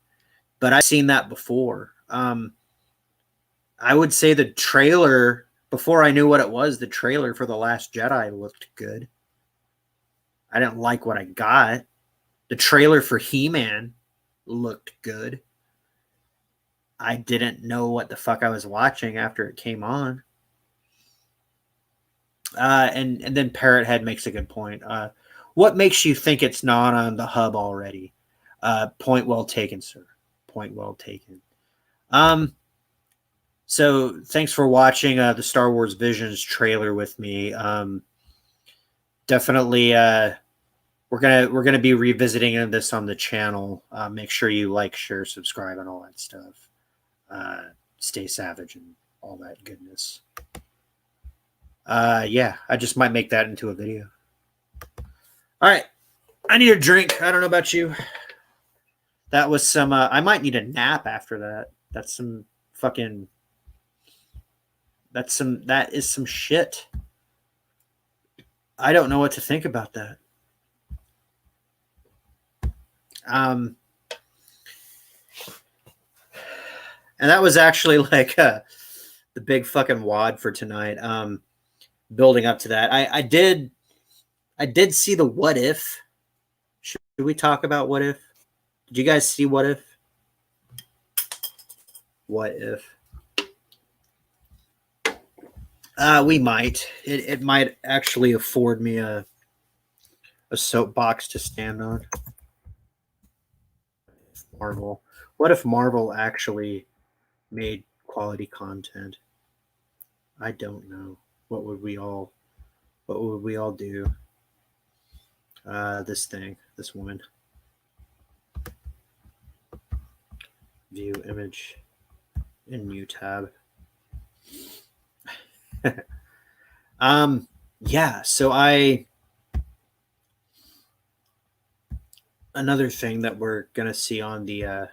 but I've seen that before. I would say the trailer, before I knew what it was, the trailer for The Last Jedi looked good. I didn't like what I got. The trailer for He-Man looked good. I didn't know what the fuck I was watching after it came on. And then Parrothead makes a good point. What makes you think it's not on the hub already? Point well taken, sir. Point well taken. So thanks for watching the Star Wars Visions trailer with me. Definitely we're gonna be revisiting this on the channel. Make sure you like, share, subscribe, and all that stuff. Stay savage and all that goodness. Yeah, I just might make that into a video. All right, I need a drink. I don't know about you. That was some I might need a nap after that. That is some shit. I don't know what to think about that. And that was actually the big fucking wad for tonight. Building up to that, I did see the What If. Should we talk about What If? Did you guys see What If? What If? We might. It might actually afford me a soapbox to stand on. Marvel. What if Marvel actually made quality content? I don't know. What would we all do? This woman. View image in new tab. Yeah, so another thing that we're gonna see on the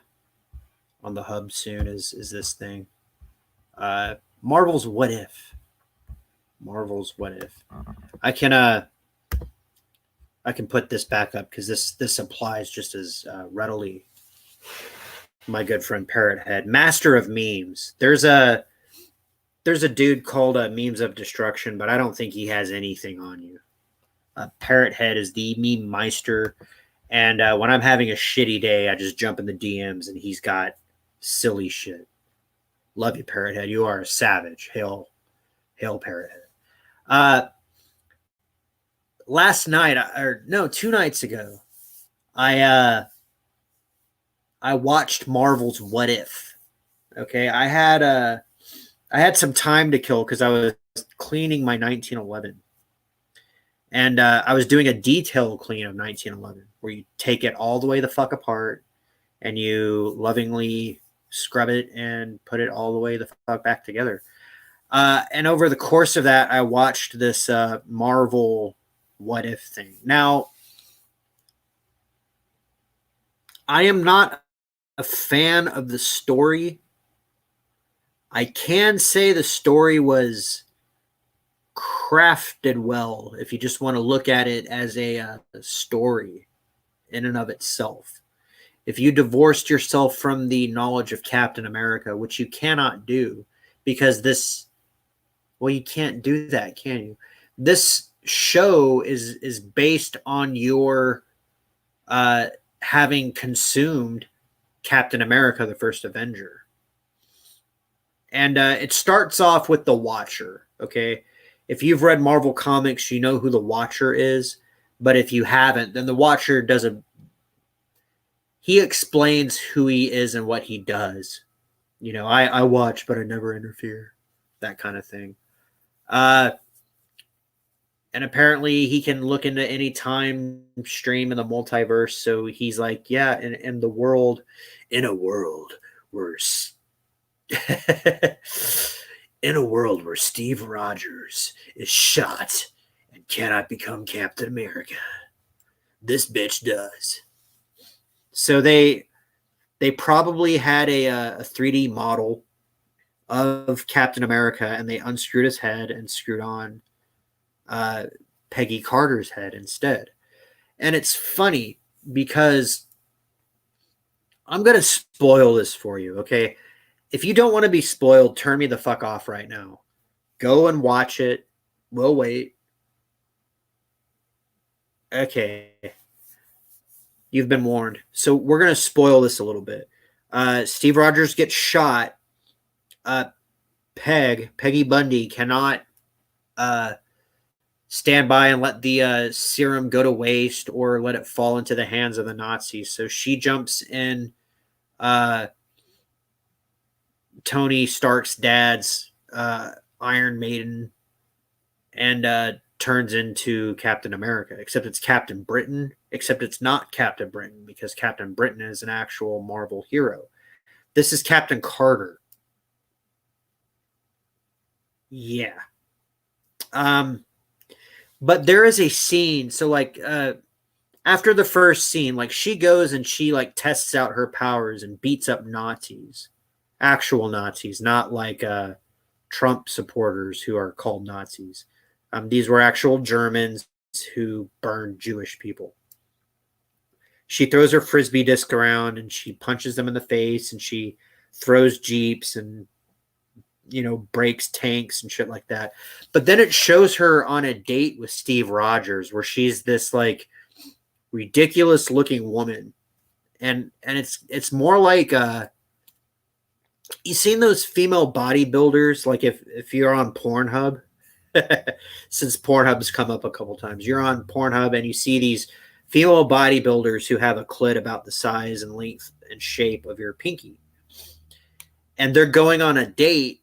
hub soon is this thing. Marvel's What If. Marvel's What If. I can put this back up because this applies just as readily. My good friend Parrothead, master of memes. There's a dude called Memes of Destruction, but I don't think he has anything on you. Parrothead is the meme meister, and when I'm having a shitty day, I just jump in the DMs and he's got silly shit. Love you, Parrothead. You are a savage. Hail, Parrothead. Last night, 2 nights ago, I watched Marvel's What If. Okay, I had I had some time to kill because I was cleaning my 1911. And I was doing a detail clean of 1911 where you take it all the way the fuck apart and you lovingly scrub it and put it all the way the fuck back together. And over the course of that, I watched this Marvel What If thing. Now, I am not a fan of the story. I can say the story was crafted well if you just want to look at it as a story in and of itself. If you divorced yourself from the knowledge of Captain America, which you cannot do because this, well, you can't do that, can you? This show is based on your having consumed Captain America, the First Avenger. And it starts off with the Watcher, okay? If you've read Marvel Comics, you know who the Watcher is. But if you haven't, then the Watcher doesn't... He explains who he is and what he does. You know, I watch, but I never interfere. That kind of thing. And apparently he can look into any time stream in the multiverse. So he's like, yeah, in a world where in a world where Steve Rogers is shot and cannot become Captain America, this bitch does. So they probably had a 3D model of Captain America, and they unscrewed his head and screwed on Peggy Carter's head instead. And it's funny because I'm going to spoil this for you, okay? If you don't want to be spoiled, turn me the fuck off right now. Go and watch it. We'll wait. Okay. You've been warned. So we're going to spoil this a little bit. Steve Rogers gets shot. Peggy Bundy cannot stand by and let the serum go to waste or let it fall into the hands of the Nazis. So she jumps in Tony Stark's dad's Iron Maiden and turns into Captain America, except it's Captain Britain, except it's not Captain Britain because Captain Britain is an actual Marvel hero. This is Captain Carter. Yeah. But there is a scene. So like, after the first scene, like she goes and she like tests out her powers and beats up Nazis, actual Nazis, not like, Trump supporters who are called Nazis. These were actual Germans who burned Jewish people. She throws her Frisbee disc around and she punches them in the face and she throws Jeeps and, you know, breaks tanks and shit like that. But then it shows her on a date with Steve Rogers where she's this like ridiculous looking woman. And it's more like, you seen those female bodybuilders? Like if you're on Pornhub, since Pornhub's come up a couple times, you're on Pornhub and you see these female bodybuilders who have a clit about the size and length and shape of your pinky. And they're going on a date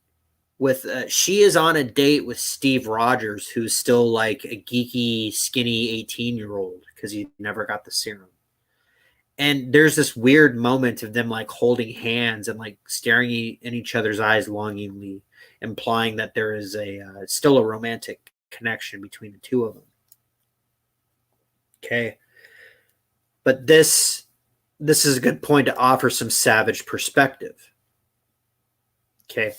with, she is on a date with Steve Rogers, who's still like a geeky, skinny 18-year-old because he never got the serum. And there's this weird moment of them like holding hands and like staring in each other's eyes longingly, implying that there is still a romantic connection between the two of them. Okay. But this is a good point to offer some savage perspective. Okay.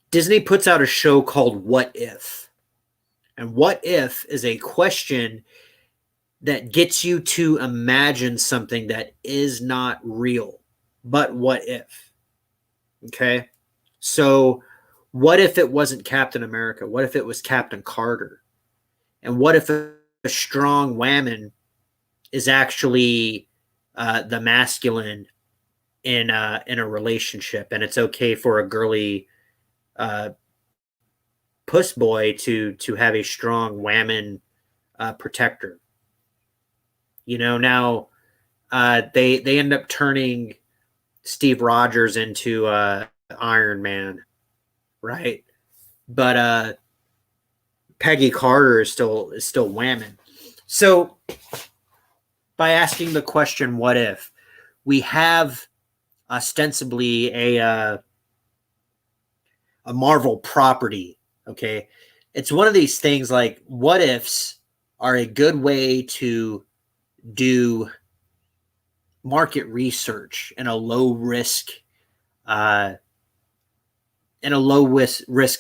Disney puts out a show called What If? And what if is a question that gets you to imagine something that is not real. But what if? Okay? So what if it wasn't Captain America? What if it was Captain Carter? And what if a strong woman is actually the masculine in a relationship, and it's okay for a girly puss boy to have a strong woman protector? You know, now they end up turning Steve Rogers into Iron Man, right? But Peggy Carter is still whamming. So by asking the question, what if, we have ostensibly a Marvel property, okay? It's one of these things like what ifs are a good way to do market research in a low risk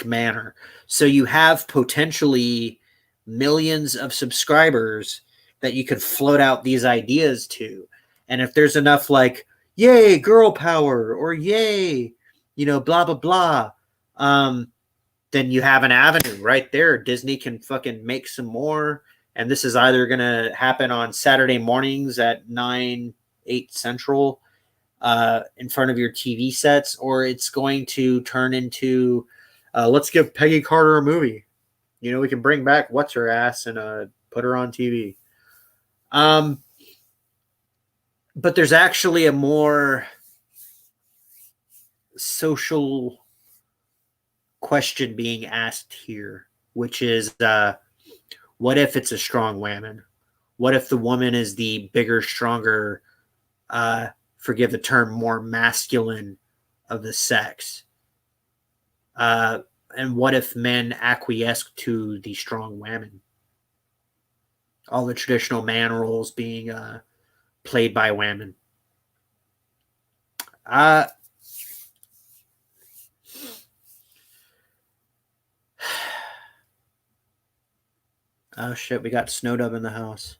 manner. So you have potentially millions of subscribers that you could float out these ideas to. And if there's enough like, yay, girl power, or yay, blah, blah, blah, then you have an avenue right there. Disney can fucking make some more. And this is either going to happen on Saturday mornings at 8 Central in front of your TV sets, or it's going to turn into, let's give Peggy Carter a movie. We can bring back what's her ass and put her on TV. But there's actually a more social question being asked here, which is, what if it's a strong woman? What if the woman is the bigger, stronger, forgive the term, more masculine of the sex? And what if men acquiesce to the strong women? All the traditional man roles being played by women. Oh shit, we got Snowdub in the house.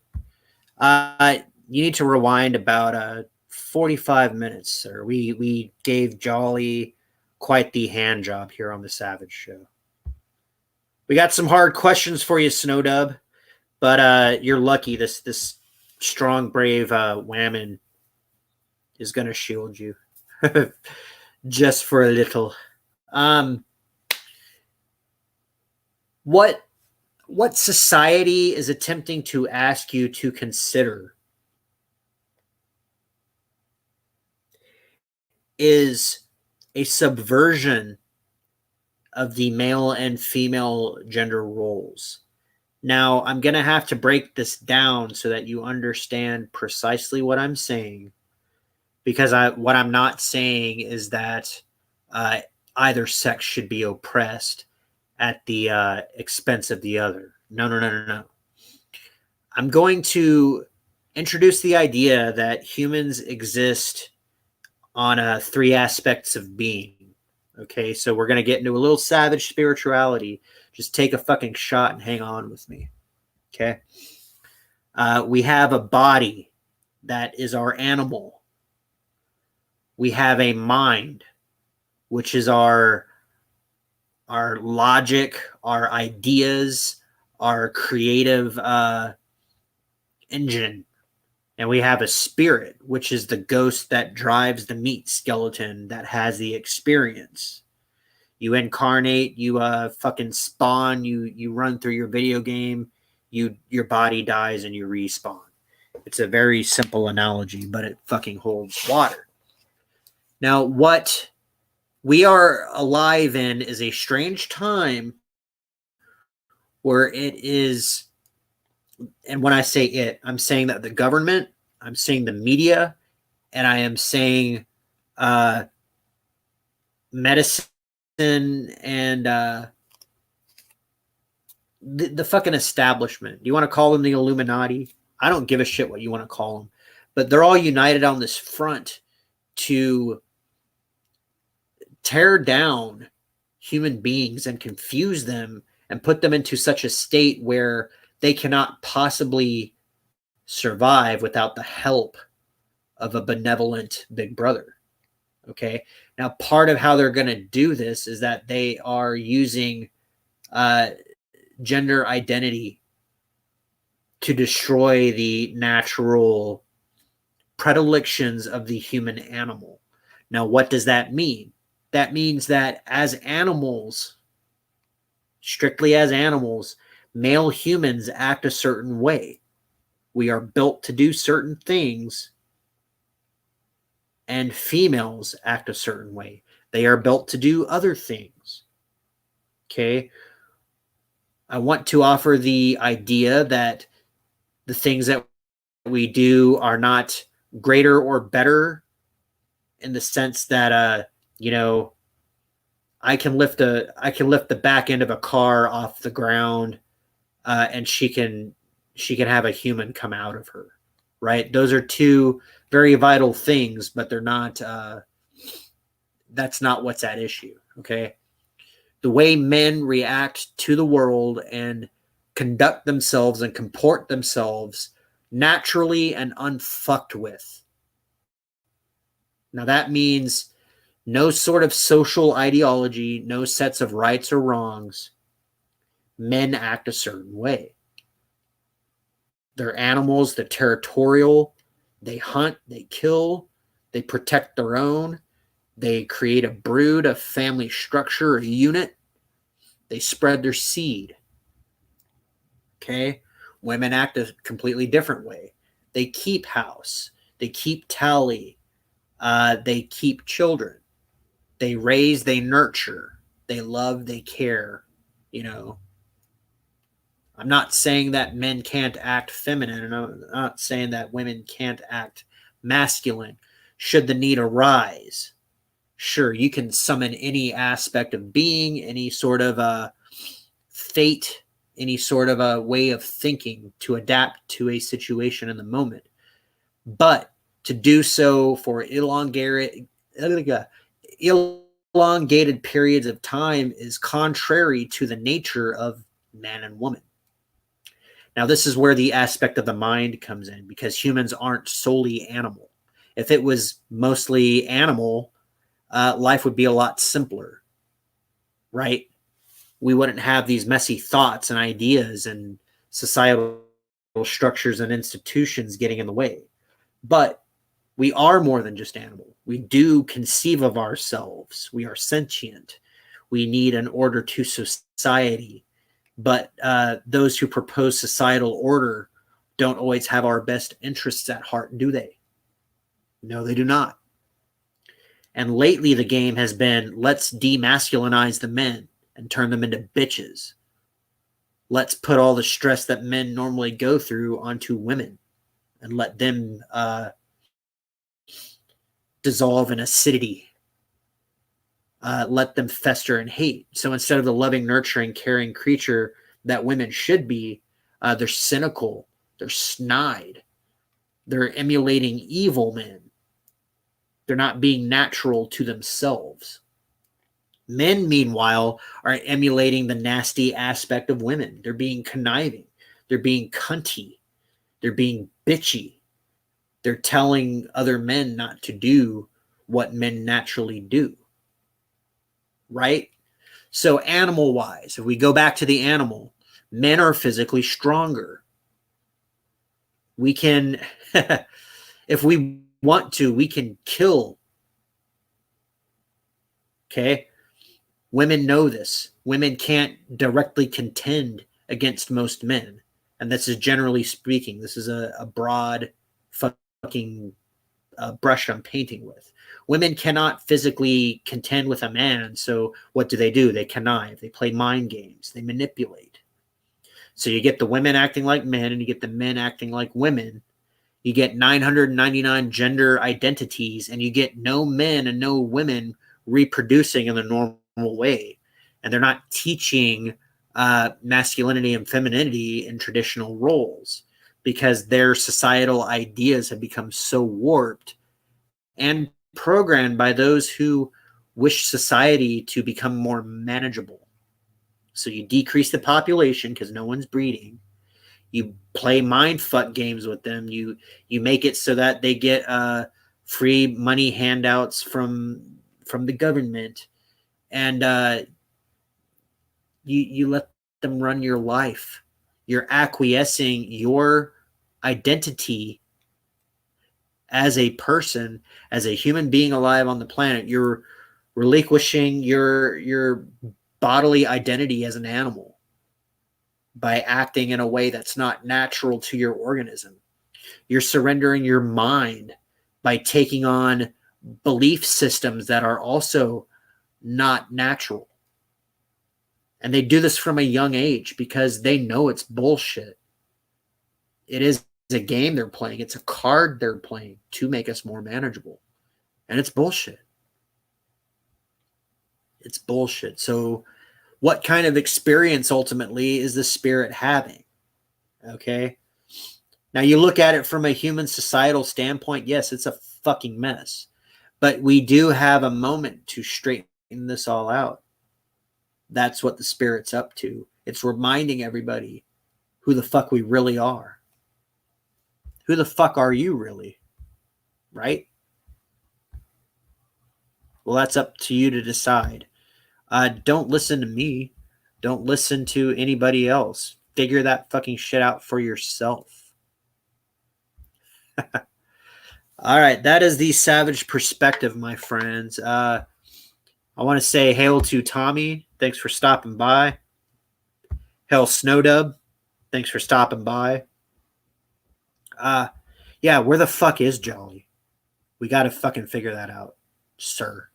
You need to rewind about 45 minutes, sir. We gave Jolly quite the hand job here on the Savage Show. We got some hard questions for you, Snowdub, but you're lucky. This strong, brave whammon is going to shield you just for a little. What society is attempting to ask you to consider is a subversion of the male and female gender roles. Now, I'm going to have to break this down so that you understand precisely what I'm saying, because what I'm not saying is that either sex should be oppressed at the expense of the other. No. I'm going to introduce the idea that humans exist on 3 aspects of being. Okay, so we're going to get into a little savage spirituality. Just take a fucking shot and hang on with me. Okay? We have a body that is our animal. We have a mind, which is our logic, our ideas, our creative engine. And we have a spirit, which is the ghost that drives the meat skeleton that has the experience. You incarnate, you fucking spawn, you run through your video game, your body dies and you respawn. It's a very simple analogy, but it fucking holds water. Now, what we are alive in is a strange time where it is, and when I say it, I'm saying that the government, I'm saying the media, and I am saying medicine and the fucking establishment. Do you want to call them the Illuminati? I don't give a shit what you want to call them. But they're all united on this front to tear down human beings and confuse them and put them into such a state where they cannot possibly survive without the help of a benevolent big brother. Okay. Now, part of how they're going to do this is that they are using gender identity to destroy the natural predilections of the human animal. Now, what does that mean? That means that as animals, strictly as animals, male humans act a certain way. We are built to do certain things, and and females act a certain way. They are built to do other things. Okay. I want to offer the idea that the things that we do are not greater or better in the sense that, you know, I can lift the back end of a car off the ground, and she can have a human come out of her, right? Those are two very vital things, but they're not. That's not what's at issue. Okay, the way men react to the world and conduct themselves and comport themselves naturally and unfucked with. Now that means no sort of social ideology, no sets of rights or wrongs. Men act a certain way. They're animals, they're territorial, they hunt, they kill, they protect their own, they create a brood, a family structure, a unit, they spread their seed. Okay? Women act a completely different way. They keep house, they keep tally, they keep children. They raise, they nurture, they love, they care. You know, I'm not saying that men can't act feminine, and I'm not saying that women can't act masculine. Should the need arise, sure, you can summon any aspect of being, any sort of fate, any sort of a way of thinking to adapt to a situation in the moment. But to do so for elongated periods of time is contrary to the nature of man and woman. Now, this is where the aspect of the mind comes in, because humans aren't solely animal. If it was mostly animal, life would be a lot simpler, right? We wouldn't have these messy thoughts and ideas and societal structures and institutions getting in the way. But we are more than just animal. We do conceive of ourselves. We are sentient. We need an order to society. But those who propose societal order don't always have our best interests at heart, do they? No, they do not. And lately the game has been, let's demasculinize the men and turn them into bitches. Let's put all the stress that men normally go through onto women and let them dissolve in acidity. Let them fester in hate. So instead of the loving, nurturing, caring creature that women should be, they're cynical, they're snide, they're emulating evil men. They're not being natural to themselves. Men, meanwhile, are emulating the nasty aspect of women. They're being conniving. They're being cunty. They're being bitchy. They're telling other men not to do what men naturally do. Right? So animal-wise, if we go back to the animal, men are physically stronger. We can, if we want to, we can kill. Okay? Women know this. Women can't directly contend against most men. And this is generally speaking. This is a broad fucking brush I'm painting with. Women cannot physically contend with a man. So what do? They connive. They play mind games. They manipulate. So you get the women acting like men and you get the men acting like women. You get 999 gender identities and you get no men and no women reproducing in the normal way. And they're not teaching masculinity and femininity in traditional roles because their societal ideas have become so warped and programmed by those who wish society to become more manageable. So you decrease the population because no one's breeding. You play mind fuck games with them. You make it so that they get free money handouts from the government, and you let them run your life. You're acquiescing your identity as a person, as a human being alive on the planet. You're relinquishing your bodily identity as an animal by acting in a way that's not natural to your organism. You're surrendering your mind by taking on belief systems that are also not natural. And they do this from a young age because they know it's bullshit. It is a game they're playing. It's a card they're playing to make us more manageable. And it's bullshit. It's bullshit. So what kind of experience ultimately is the spirit having? Okay. Now you look at it from a human societal standpoint. Yes, it's a fucking mess. But we do have a moment to straighten this all out. That's what the spirit's up to. It's reminding everybody who the fuck we really are. Who the fuck are you really? Right? Well, that's up to you to decide. Don't listen to me. Don't listen to anybody else. Figure that fucking shit out for yourself. All right, that is the Savage Perspective, my friends. I want to say hail to Tommy. Thanks for stopping by. Hail Snowdub. Thanks for stopping by. Yeah, where the fuck is Jolly? We got to fucking figure that out, sir.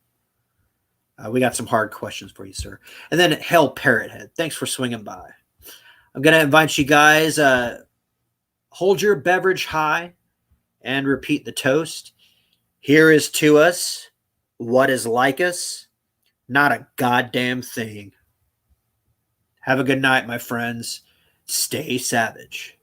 We got some hard questions for you, sir. And then Hail Parrothead. Thanks for swinging by. I'm going to invite you guys, hold your beverage high and repeat the toast. Here is to us what is like us, not a goddamn thing. Have a good night, my friends. Stay savage.